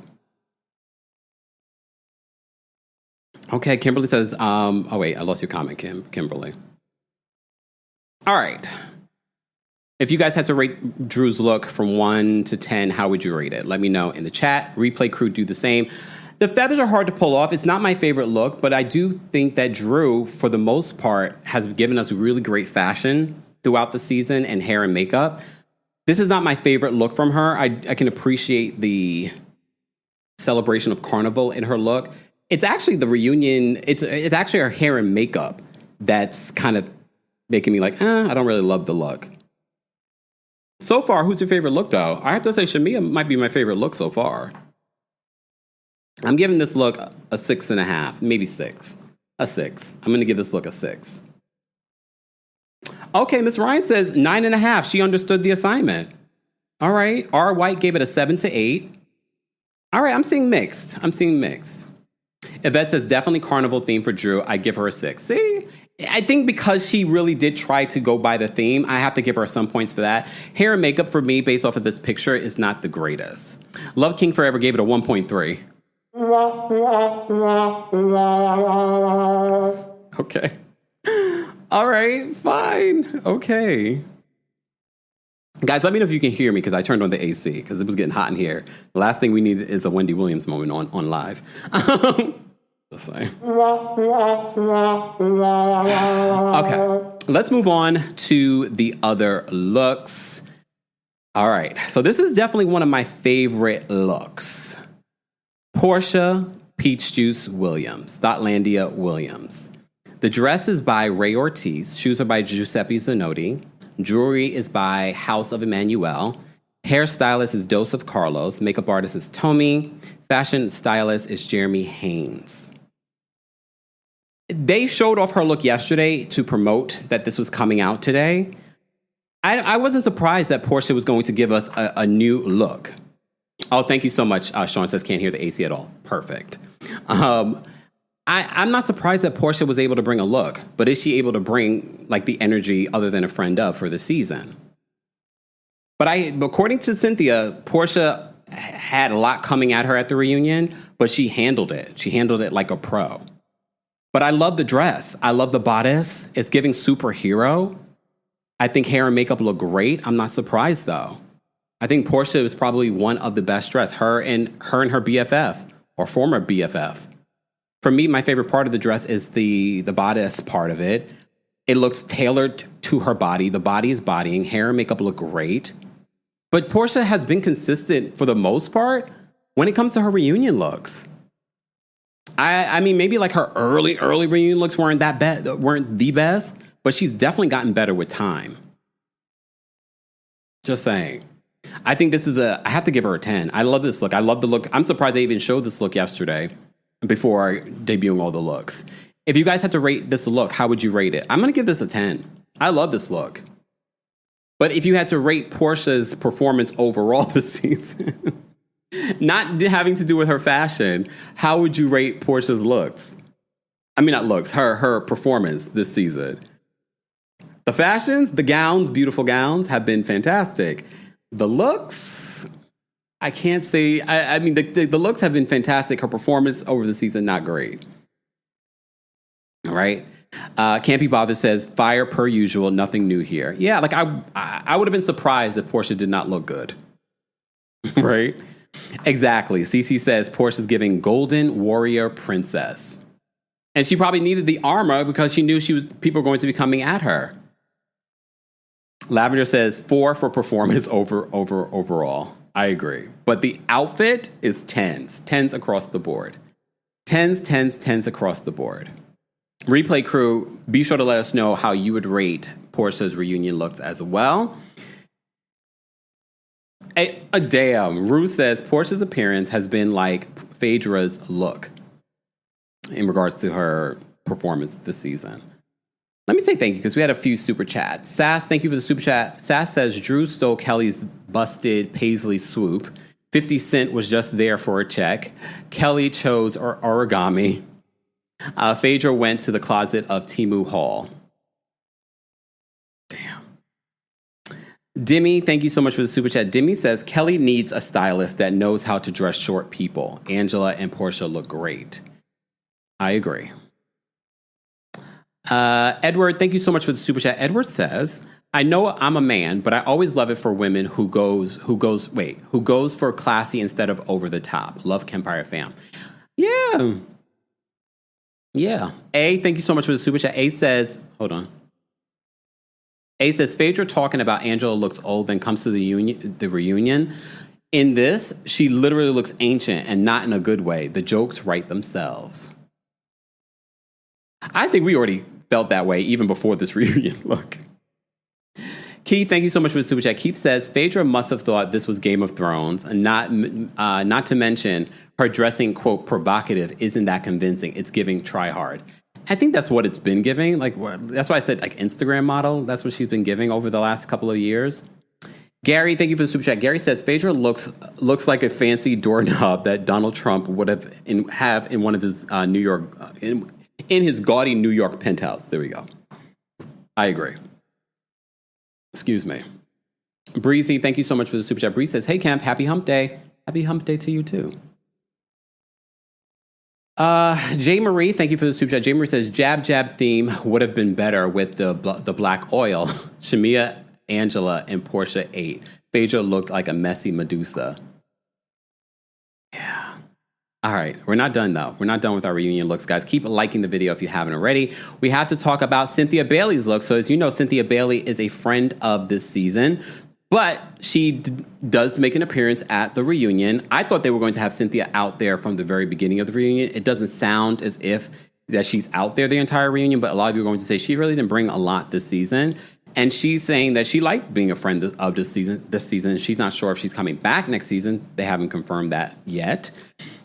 Okay, Kimberly says, oh wait, I lost your comment, Kimberly. All right. If you guys had to rate Drew's look from 1 to 10, how would you rate it? Let me know in the chat. Replay crew, do the same. The feathers are hard to pull off. It's not my favorite look, but I do think that Drew, for the most part, has given us really great fashion throughout the season and hair and makeup. This is not my favorite look from her. I can appreciate the celebration of Carnival in her look. It's actually the reunion. It's actually her hair and makeup that's kind of making me like, I don't really love the look. So far, who's your favorite look, though? I have to say Shamia might be my favorite look so far. I'm giving this look a 6.5, maybe 6. A 6. I'm going to give this look a 6. Okay, Miss Ryan says 9.5. She understood the assignment. All right. R. White gave it a 7 to 8. All right, I'm seeing mixed. Yvette says definitely Carnival theme for Drew. I give her a 6. See? I think because she really did try to go by the theme, I have to give her some points for that. Hair and makeup for me, based off of this picture, is not the greatest. Love King Forever gave it a 1.3. Okay. All right, fine. Okay. Guys, let me know if you can hear me because I turned on the AC because it was getting hot in here. The last thing we need is a Wendy Williams moment on live. Just saying. Okay, let's move on to the other looks. All right, so this is definitely one of my favorite looks. Porsha Peach Juice Williams, Dotlandia Williams. The dress is by Ray Ortiz. Shoes are by Giuseppe Zanotti. Jewelry is by House of Emmanuel. Hairstylist is Joseph Carlos. Makeup artist is Tommy. Fashion stylist is Jeremy Haynes. They showed off her look yesterday to promote that this was coming out today. I wasn't surprised that Porsha was going to give us a new look. Oh, thank you so much. Sean says can't hear the AC at all. Perfect. I'm not surprised that Porsha was able to bring a look, but is she able to bring like the energy other than a friend of for the season? But according to Cynthia, Porsha had a lot coming at her at the reunion, but she handled it. She handled it like a pro. But I love the dress. I love the bodice. It's giving superhero. I think hair and makeup look great. I'm not surprised though. I think Porsha is probably one of the best dressed. Her and her BFF or former BFF. For me, my favorite part of the dress is the bodice part of it. It looks tailored to her body. The body is bodying. Hair and makeup look great. But Porsha has been consistent for the most part when it comes to her reunion looks. I mean, maybe like her early reunion looks weren't the best, but she's definitely gotten better with time. Just saying. I think this is I have to give her a 10. I love this look. I love the look. I'm surprised they even showed this look yesterday before debuting all the looks. If you guys had to rate this look, how would you rate it? I'm going to give this a 10. I love this look. But if you had to rate Porsha's performance overall this season, not having to do with her fashion, how would you rate Porsha's looks? I mean, not looks, her performance this season. The fashions, the gowns, beautiful gowns have been fantastic. The looks, I can't say. I mean, the looks have been fantastic. Her performance over the season, not great. All right. Can't Be Bothered says, fire per usual, nothing new here. Yeah, like I would have been surprised if Porsha did not look good. Right? Exactly. Cece says Porsha's giving golden warrior princess. And she probably needed the armor because she knew people were going to be coming at her. Lavender says 4 for performance overall. I agree. But the outfit is 10s. 10s across the board. 10s, 10s, 10s across the board. Replay crew, be sure to let us know how you would rate Porsha's reunion looks as well. Damn. Rue says Porsha's appearance has been like Phaedra's look in regards to her performance this season. Let me say thank you because we had a few super chats. Sass, thank you for the super chat. Sass says Drew stole Kelly's busted paisley swoop. 50 Cent was just there for a check. Kelly chose origami. Phaedra went to the closet of Temu Hall. Damn. Demi, thank you so much for the super chat. Demi says Kelly needs a stylist that knows how to dress short people. Angela and Porsha look great. I agree. Edward, thank you so much for the super chat. Edward says, I know I'm a man, but I always love it for women who goes for classy instead of over the top. Love Kempire fam. Yeah. Yeah. A, thank you so much for the super chat. A says, hold on. A says, Phaedra talking about Angela looks old, then comes to the reunion. In this, she literally looks ancient and not in a good way. The jokes write themselves. I think we already felt that way even before this reunion look. Keith, thank you so much for the super chat. Keith says, Phaedra must have thought this was Game of Thrones, and not to mention her dressing, quote, provocative isn't that convincing. It's giving try hard. I think that's what it's been giving. That's why I said Instagram model. That's what she's been giving over the last couple of years. Gary, thank you for the super chat. Gary says Phaedra looks like a fancy doorknob that Donald Trump would have in one of his New York in his gaudy New York penthouse. There we go. I agree. Excuse me. Breezy, thank you so much for the super chat. Breezy says, hey, Kemp, happy hump day. Happy hump day to you, too. J. Marie, thank you for the super chat. J. Marie says, jab theme would have been better with the black oil. Shamia, Angela, and Porsha ate. Phaedra looked like a messy Medusa. Yeah. All right, we're not done, though. We're not done with our reunion looks, guys. Keep liking the video if you haven't already. We have to talk about Cynthia Bailey's look. So as you know, Cynthia Bailey is a friend of this season, but she does make an appearance at the reunion. I thought they were going to have Cynthia out there from the very beginning of the reunion. It doesn't sound as if that she's out there the entire reunion, but a lot of you are going to say she really didn't bring a lot this season. And she's saying that she liked being a friend of this season. She's not sure if she's coming back next season. They haven't confirmed that yet.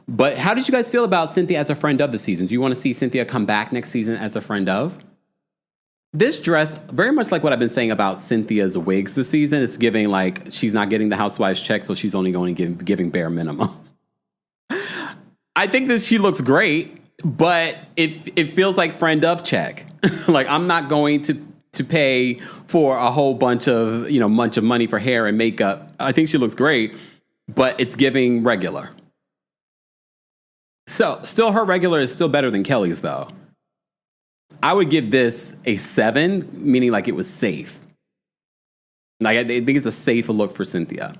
But how did you guys feel about Cynthia as a friend of the season? Do you want to see Cynthia come back next season as a friend of? This dress, very much like what I've been saying about Cynthia's wigs this season, it's giving like she's not getting the housewives check, so she's only going to giving bare minimum. I think that she looks great, but it feels like friend of check. Like I'm not going to pay for a whole bunch of money for hair and makeup. I think she looks great, but it's giving regular. So, still, her regular is still better than Kelly's, though. I would give this a 7, meaning like it was safe. Like, I think it's a safe look for Cynthia.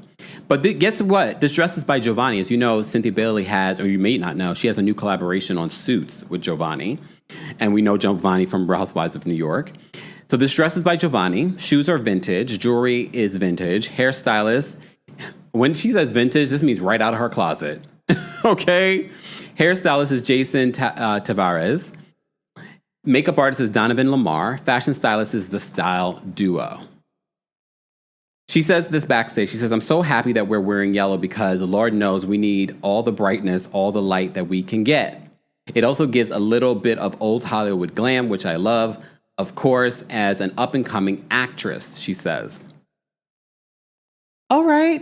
But guess what? This dress is by Giovanni. As you know, Cynthia Bailey has, or you may not know, she has a new collaboration on suits with Giovanni. And we know Giovanni from Real Housewives of New York. So this dress is by Giovanni. Shoes are vintage. Jewelry is vintage. Hairstylist. When she says vintage, this means right out of her closet. Okay? Hairstylist is Jason Tavares. Makeup artist is Donovan Lamar. Fashion stylist is The Style Duo. She says this backstage. She says, I'm so happy that we're wearing yellow because Lord knows we need all the brightness, all the light that we can get. It also gives a little bit of old Hollywood glam, which I love. Of course, as an up-and-coming actress, she says. All right.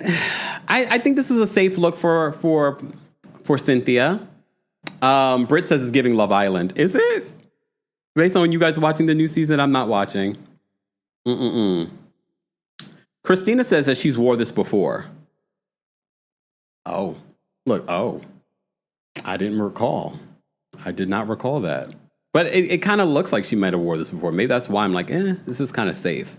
I think this was a safe look for Cynthia. Britt says it's giving Love Island. Is it? Based on you guys watching the new season that I'm not watching. Christina says that she's wore this before. Oh. Look, oh. I didn't recall. I did not recall that. But it kind of looks like she might have wore this before. Maybe that's why I'm like, this is kind of safe.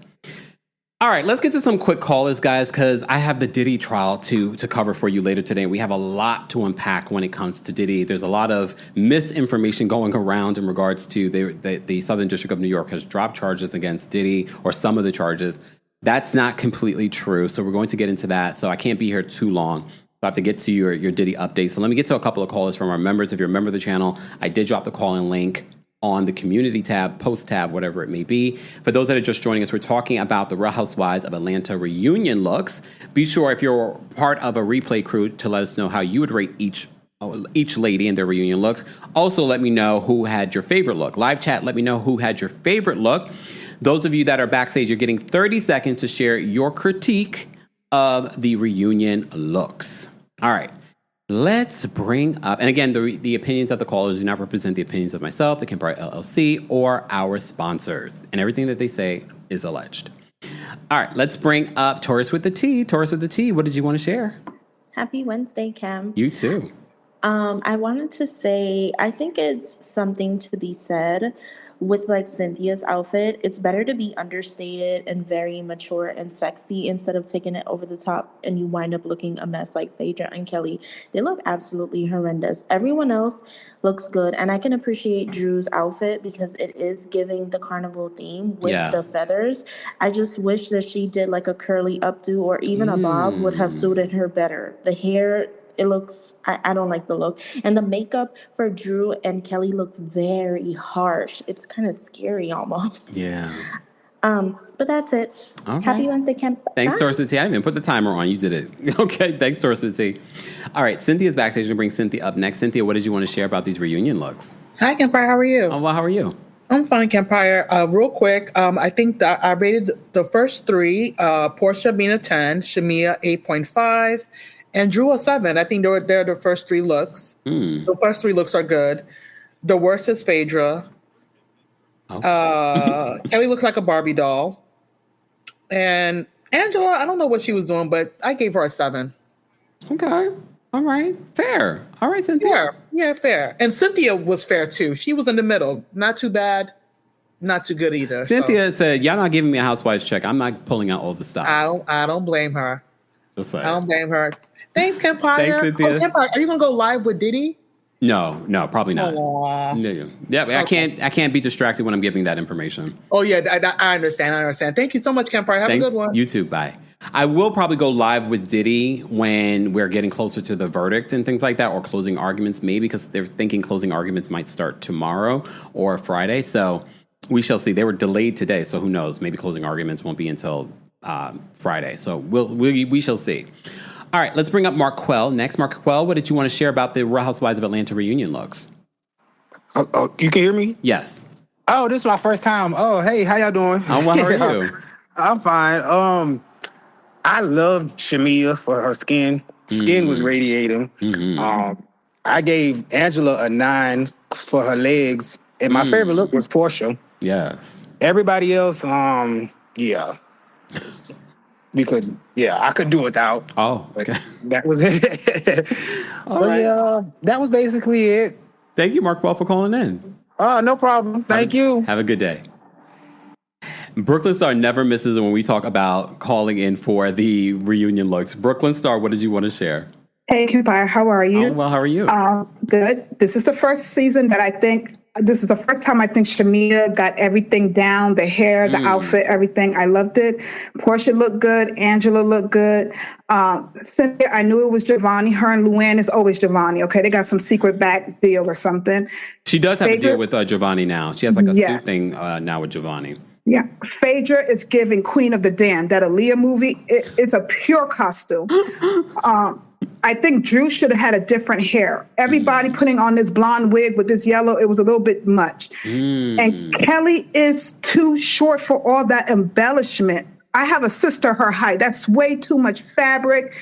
All right, let's get to some quick callers, guys, because I have the Diddy trial to cover for you later today. We have a lot to unpack when it comes to Diddy. There's a lot of misinformation going around in regards to the Southern District of New York has dropped charges against Diddy, or some of the charges. That's not completely true, so we're going to get into that. So I can't be here too long. I have to get to your Diddy update. So let me get to a couple of callers from our members. If you're a member of the channel, I did drop the call-in link on the community tab, post tab, whatever it may be. For those that are just joining us, we're talking about the Real Housewives of Atlanta reunion looks. Be sure, if you're part of a replay crew, to let us know how you would rate each lady in their reunion looks. Also, let me know who had your favorite look. Live chat, let me know who had your favorite look. Those of you that are backstage, you're getting 30 seconds to share your critique of the reunion looks. All right. Let's bring up, and again, the opinions of the callers do not represent the opinions of myself, the Kempire LLC, or our sponsors. And everything that they say is alleged. All right, let's bring up Taurus with the T. Taurus with the T, what did you want to share? Happy Wednesday, Cam. You too. I wanted to say, I think it's something to be said with like Cynthia's outfit. It's better to be understated and very mature and sexy instead of taking it over the top and you wind up looking a mess like Phaedra and Kelly. They look absolutely horrendous. Everyone else looks good, and I can appreciate Drew's outfit because it is giving the carnival theme with the feathers. I just wish that she did like a curly updo or even a bob would have suited her better. The hair, it looks, I don't like the look. And the makeup for Drew and Kelly look very harsh. It's kind of scary almost. Yeah. But that's it. Okay. Happy Wednesday, Camp. Thanks, Taurus with the T. I didn't even put the timer on. You did it. Okay, thanks, Taurus with the T. All right, Cynthia's backstage. We're going to bring Cynthia up next. Cynthia, what did you want to share about these reunion looks? Hi, Kempire. How are you? Oh, well, how are you? I'm fine, Kempire. Real quick, I think that I rated the first three, Porsha being a 10, Shamia 8.5, and Drew a 7. I think they're the first three looks. The first three looks are good. The worst is Phaedra. Oh. Kelly looks like a Barbie doll. And Angela, I don't know what she was doing, but I gave her a 7. Okay. All right. Fair. All right, Cynthia. Fair. Yeah, fair. And Cynthia was fair, too. She was in the middle. Not too bad. Not too good either. Cynthia said, y'all not giving me a housewives check. I'm not pulling out all the stops. I don't blame her. Just like, I don't blame her. Thanks, Kempire. Thanks, Cynthia. Oh, Kempire, are you going to go live with Diddy? No, probably not. Aww. No. Yeah, okay. I can't be distracted when I'm giving that information. Oh, yeah, I understand. Thank you so much, Kempire. Have a good one. You too. Bye. I will probably go live with Diddy when we're getting closer to the verdict and things like that, or closing arguments, maybe, because they're thinking closing arguments might start tomorrow or Friday. So we shall see. They were delayed today, so who knows? Maybe closing arguments won't be until Friday. So we shall see. All right, let's bring up Marquel next. Marquel, what did you want to share about the Real Housewives of Atlanta reunion looks? Oh, you can hear me? Yes. Oh, this is my first time. Oh, hey, how y'all doing? Oh, well, how are you? I'm fine. I loved Shamia for her skin. Skin was radiating. I gave Angela a 9 for her legs, and my favorite look was Porsha. Yes. Everybody else, yeah. Because, I could do without. Oh, okay. That was it. That was basically it. Thank you, Mark Ball, for calling in. No problem. Thank you. Have a good day. Brooklyn Star never misses when we talk about calling in for the reunion looks. Brooklyn Star, what did you want to share? Hey, Kempire, how are you? Oh, well, how are you? Good. This is the first season that this is the first time I think Shamia got everything down, the hair, the outfit, everything. I loved it. Porsha looked good. Angela looked good. Cynthia, I knew it was Giovanni. Her and Luann is always Giovanni. Okay, they got some secret back deal or something. She does have a deal with Giovanni now. She has like a suit thing now with Giovanni. Yeah, Phaedra is giving Queen of the Damned. That Aaliyah movie, it's a pure costume. I think Drew should have had a different hair. Everybody putting on this blonde wig with this yellow, it was a little bit much. And Kelly is too short for all that embellishment. I have a sister her height. That's way too much fabric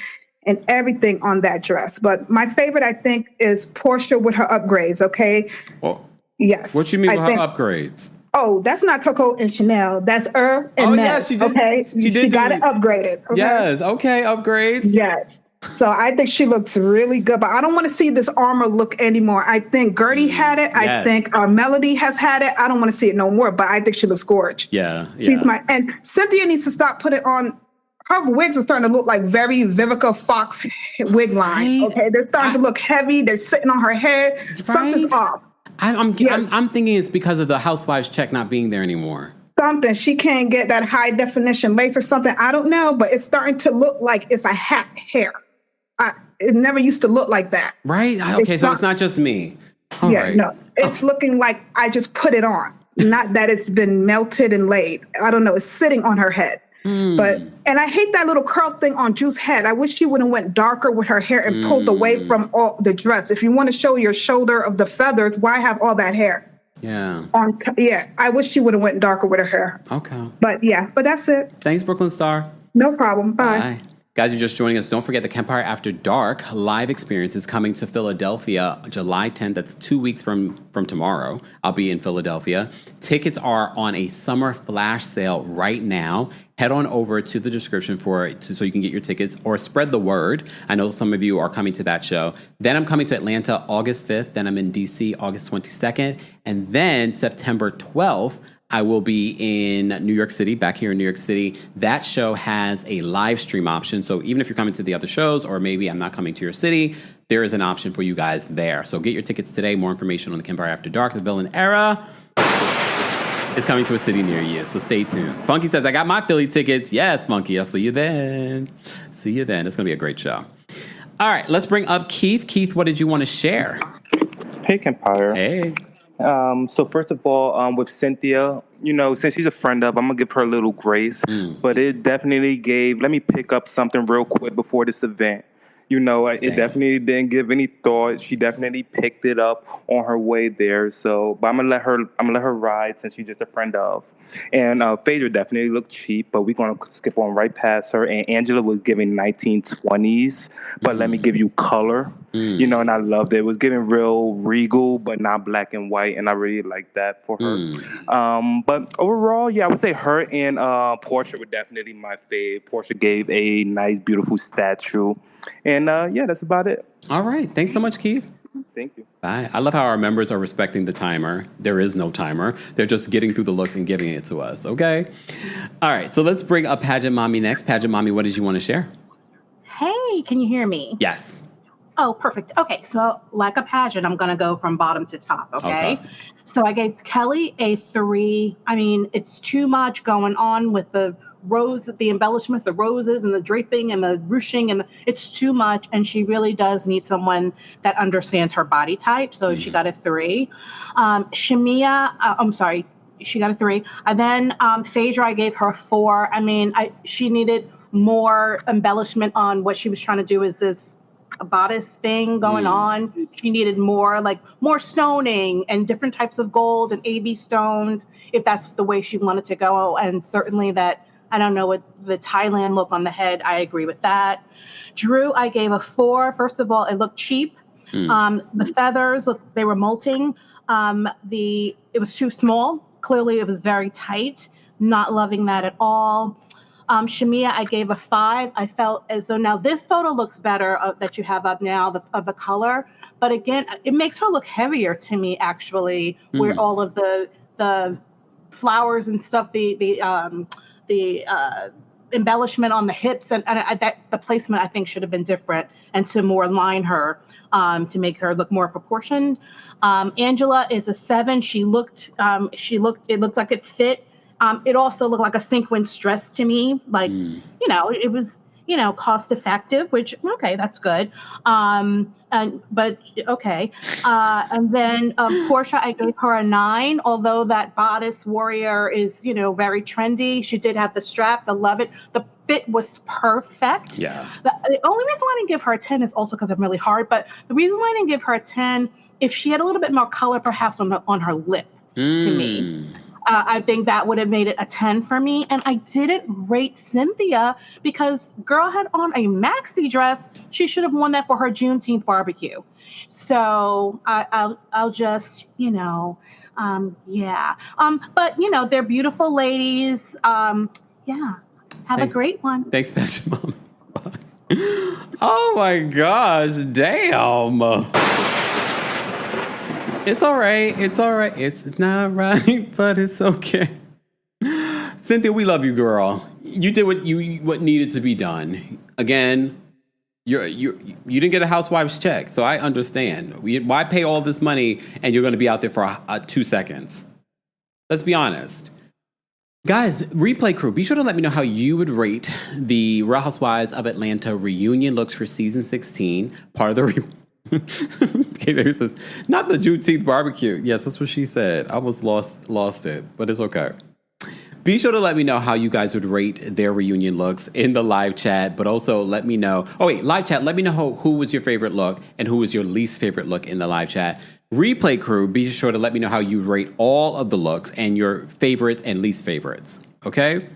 and everything on that dress. But my favorite, I think, is Porsha with her upgrades, okay? Oh. Yes. What you mean with her upgrades? Oh, that's not Coco and Chanel. That's her and Meg. Yeah, she did. Okay, she got it upgraded. Okay? Yes. Okay, upgrades. Yes. So I think she looks really good, but I don't want to see this armor look anymore. I think Gertie had it. I think Melody has had it. I don't want to see it no more, but I think she looks gorgeous. Yeah. She's and Cynthia needs to stop putting on. Her wigs are starting to look like very Vivica Fox wig line. Right? Okay, they're starting to look heavy. They're sitting on her head. Right? Something's off. I'm thinking it's because of the Housewives check not being there anymore. Something. She can't get that high definition lace or something. I don't know, but it's starting to look like it's a hat hair. It never used to look like that. Right? Okay, it's not just me. All right. No. It's looking like I just put it on. Not that it's been melted and laid. I don't know. It's sitting on her head. And I hate that little curl thing on Drew's head. I wish she would have went darker with her hair and pulled away from all the dress. If you want to show your shoulder of the feathers, why have all that hair? Yeah. I wish she would have went darker with her hair. Okay. But that's it. Thanks, Brooklyn Star. No problem. Bye. Guys, you're just joining us. Don't forget the Kempire After Dark live experience is coming to Philadelphia July 10th. That's 2 weeks from tomorrow. I'll be in Philadelphia. Tickets are on a summer flash sale right now. Head on over to the description so you can get your tickets or spread the word. I know some of you are coming to that show. Then I'm coming to Atlanta August 5th. Then I'm in DC August 22nd. And then September 12th, I will be in New York City, back here in New York City. That show has a live stream option. So even if you're coming to the other shows, or maybe I'm not coming to your city, there is an option for you guys there. So get your tickets today. More information on the Kempire After Dark, the villain era, is coming to a city near you. So stay tuned. Funky says, I got my Philly tickets. Yes, Funky, I'll see you then. See you then. It's going to be a great show. All right, let's bring up Keith. Keith, what did you want to share? Hey, Kempire. Hey. So first of all, with Cynthia, since she's a friend of, I'm going to give her a little grace. But it definitely let me pick up something real quick before this event. It definitely didn't give any thought. She definitely picked it up on her way there. But I'm gonna let her ride since she's just a friend of. And Phaedra definitely looked cheap, but we're gonna skip on right past her. And Angela was giving 1920s, but let me give you color. And I loved it. It was giving real regal, but not black and white, and I really liked that for her. But overall, I would say her and Porsha were definitely my fave. Porsha gave a nice, beautiful statue. And that's about it. All right. Thanks so much, Keith. Thank you. Bye. I love how our members are respecting the timer. There is no timer. They're just getting through the looks and giving it to us. Okay. All right. So let's bring up Pageant Mommy next. Pageant Mommy, what did you want to share? Hey, can you hear me? Yes. Oh, perfect. Okay. So like a pageant, I'm going to go from bottom to top. Okay. So I gave Kelly a 3. I mean, it's too much going on with the embellishments, the roses and the draping and the ruching, and it's too much. And she really does need someone that understands her body type. So she got a 3. Shamia, she got a 3. And then Phaedra, I gave her a 4. I mean, she needed more embellishment on what she was trying to do. Is this a bodice thing going on? She needed more stoning and different types of gold and AB stones, if that's the way she wanted to go. And certainly that, I don't know, with the Thailand look on the head, I agree with that. Drew, I gave a 4. First of all, it looked cheap. The feathers, they were molting. It was too small. Clearly, it was very tight. Not loving that at all. Shamia, I gave a 5. I felt as though now this photo looks better that you have up now of the color. But again, it makes her look heavier to me, actually, where all of the flowers and stuff, the embellishment on the hips and that the placement I think should have been different and to more align her to make her look more proportioned. Angela is a 7. It looked like it fit. It also looked like a sequin dress to me. Like, it was, cost effective, which, okay, that's good. But okay. And then Porsha, I gave her a 9, although that bodice warrior is, very trendy. She did have the straps. I love it. The fit was perfect. Yeah. The only reason why I didn't give her a 10 is also because I'm really hard. But the reason why I didn't give her a 10, if she had a little bit more color, perhaps on her lip, to me. I think that would have made it a 10 for me. And I didn't rate Cynthia because girl had on a maxi dress. She should have worn that for her Juneteenth barbecue. So I'll just, yeah. But, they're beautiful ladies. Yeah. Have a great one. Thanks, Pageant Mom. Bye. Oh my gosh, damn. It's all right. It's all right. It's not right, but it's okay. Cynthia, we love you, girl. You did what needed to be done. Again, you didn't get a housewife's check, so I understand. Why pay all this money and you're going to be out there for 2 seconds? Let's be honest. Guys, replay crew, be sure to let me know how you would rate the Real Housewives of Atlanta reunion looks for season 16. Part of the Okay, baby says, not the Juneteenth barbecue. Yes, that's what she said. I almost lost it, but it's okay. Be sure to let me know how you guys would rate their reunion looks in the live chat, but also let me know. Oh wait, live chat, let me know who was your favorite look and who was your least favorite look in the live chat. Replay crew, be sure to let me know how you rate all of the looks and your favorites and least favorites. Okay?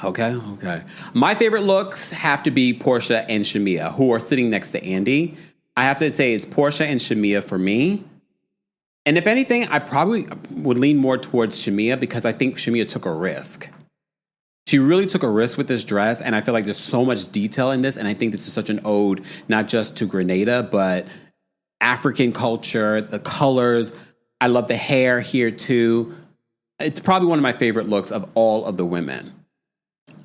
Okay. My favorite looks have to be Porsha and Shamia, who are sitting next to Andy. I have to say it's Porsha and Shamia for me. And if anything, I probably would lean more towards Shamia because I think Shamia took a risk. She really took a risk with this dress, and I feel like there's so much detail in this, and I think this is such an ode not just to Grenada, but African culture, the colors. I love the hair here too. It's probably one of my favorite looks of all of the women.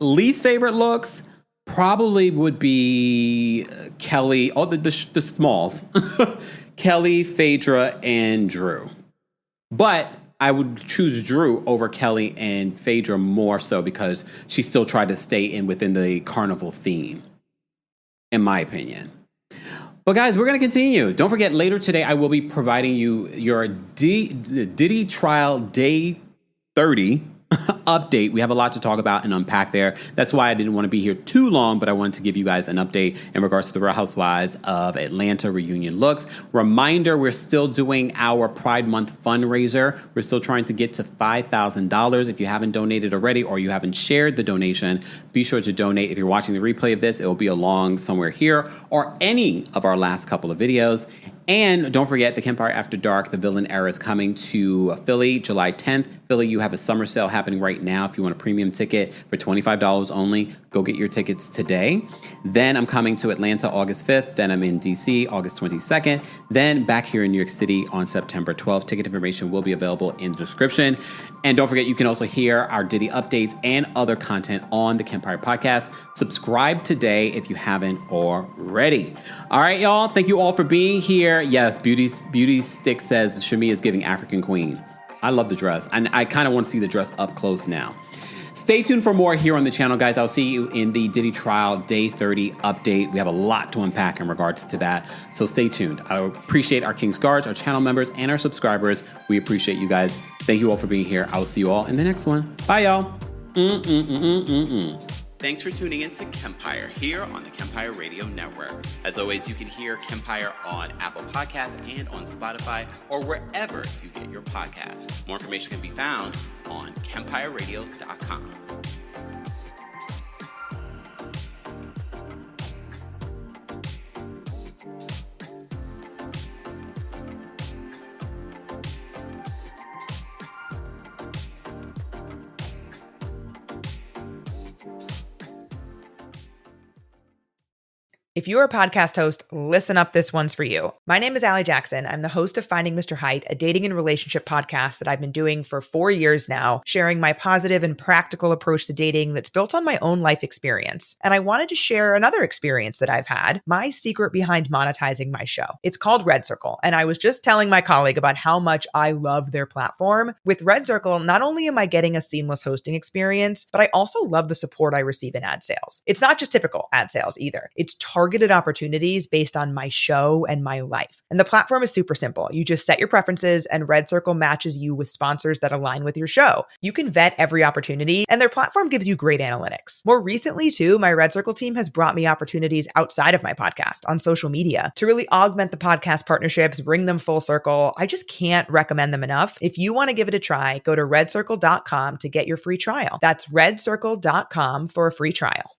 Least favorite looks probably would be Kelly, the smalls. Kelly, Phaedra, and Drew. But I would choose Drew over Kelly and Phaedra more so because she still tried to stay within the carnival theme, in my opinion. But guys, we're going to continue. Don't forget, later today, I will be providing you your Diddy trial day 30 update. We have a lot to talk about and unpack there. That's why I didn't want to be here too long, but I wanted to give you guys an update in regards to the Real Housewives of Atlanta reunion looks. Reminder, we're still doing our Pride Month fundraiser. We're still trying to get to $5,000. If you haven't donated already or you haven't shared the donation, be sure to donate. If you're watching the replay of this, it will be along somewhere here or any of our last couple of videos. And don't forget, the Kempire After Dark, the Villain Era, is coming to Philly July 10th. Philly, you have a summer sale happening right now. If you want a premium ticket for $25 only, go get your tickets today. Then I'm coming to Atlanta August 5th. Then I'm in DC August 22nd. Then back here in New York City on September 12th. Ticket information will be available in the description. And don't forget, you can also hear our Diddy updates and other content on the Kempire podcast. Subscribe today if you haven't already. All right, y'all. Thank you all for being here. Yes, Beauty Stick says Shamia is giving African Queen. I love the dress, and I kind of want to see the dress up close now. Stay tuned for more here on the channel, guys. I'll see you in the Diddy trial day 30 update. We have a lot to unpack in regards to that, so stay tuned. I appreciate our King's Guards, our channel members, and our subscribers. We appreciate you guys. Thank you all for being here. I will see you all in the next one. Bye, y'all. Thanks for tuning in to Kempire here on the Kempire Radio Network. As always, you can hear Kempire on Apple Podcasts and on Spotify or wherever you get your podcasts. More information can be found on KempireRadio.com. If you're a podcast host, listen up, this one's for you. My name is Allie Jackson. I'm the host of Finding Mr. Height, a dating and relationship podcast that I've been doing for 4 years now, sharing my positive and practical approach to dating that's built on my own life experience. And I wanted to share another experience that I've had, my secret behind monetizing my show. It's called Red Circle, and I was just telling my colleague about how much I love their platform. With Red Circle, not only am I getting a seamless hosting experience, but I also love the support I receive in ad sales. It's not just typical ad sales either. It's targeted opportunities based on my show and my life. And the platform is super simple. You just set your preferences and Red Circle matches you with sponsors that align with your show. You can vet every opportunity and their platform gives you great analytics. More recently too, my Red Circle team has brought me opportunities outside of my podcast on social media to really augment the podcast partnerships, bring them full circle. I just can't recommend them enough. If you want to give it a try, go to redcircle.com to get your free trial. That's redcircle.com for a free trial.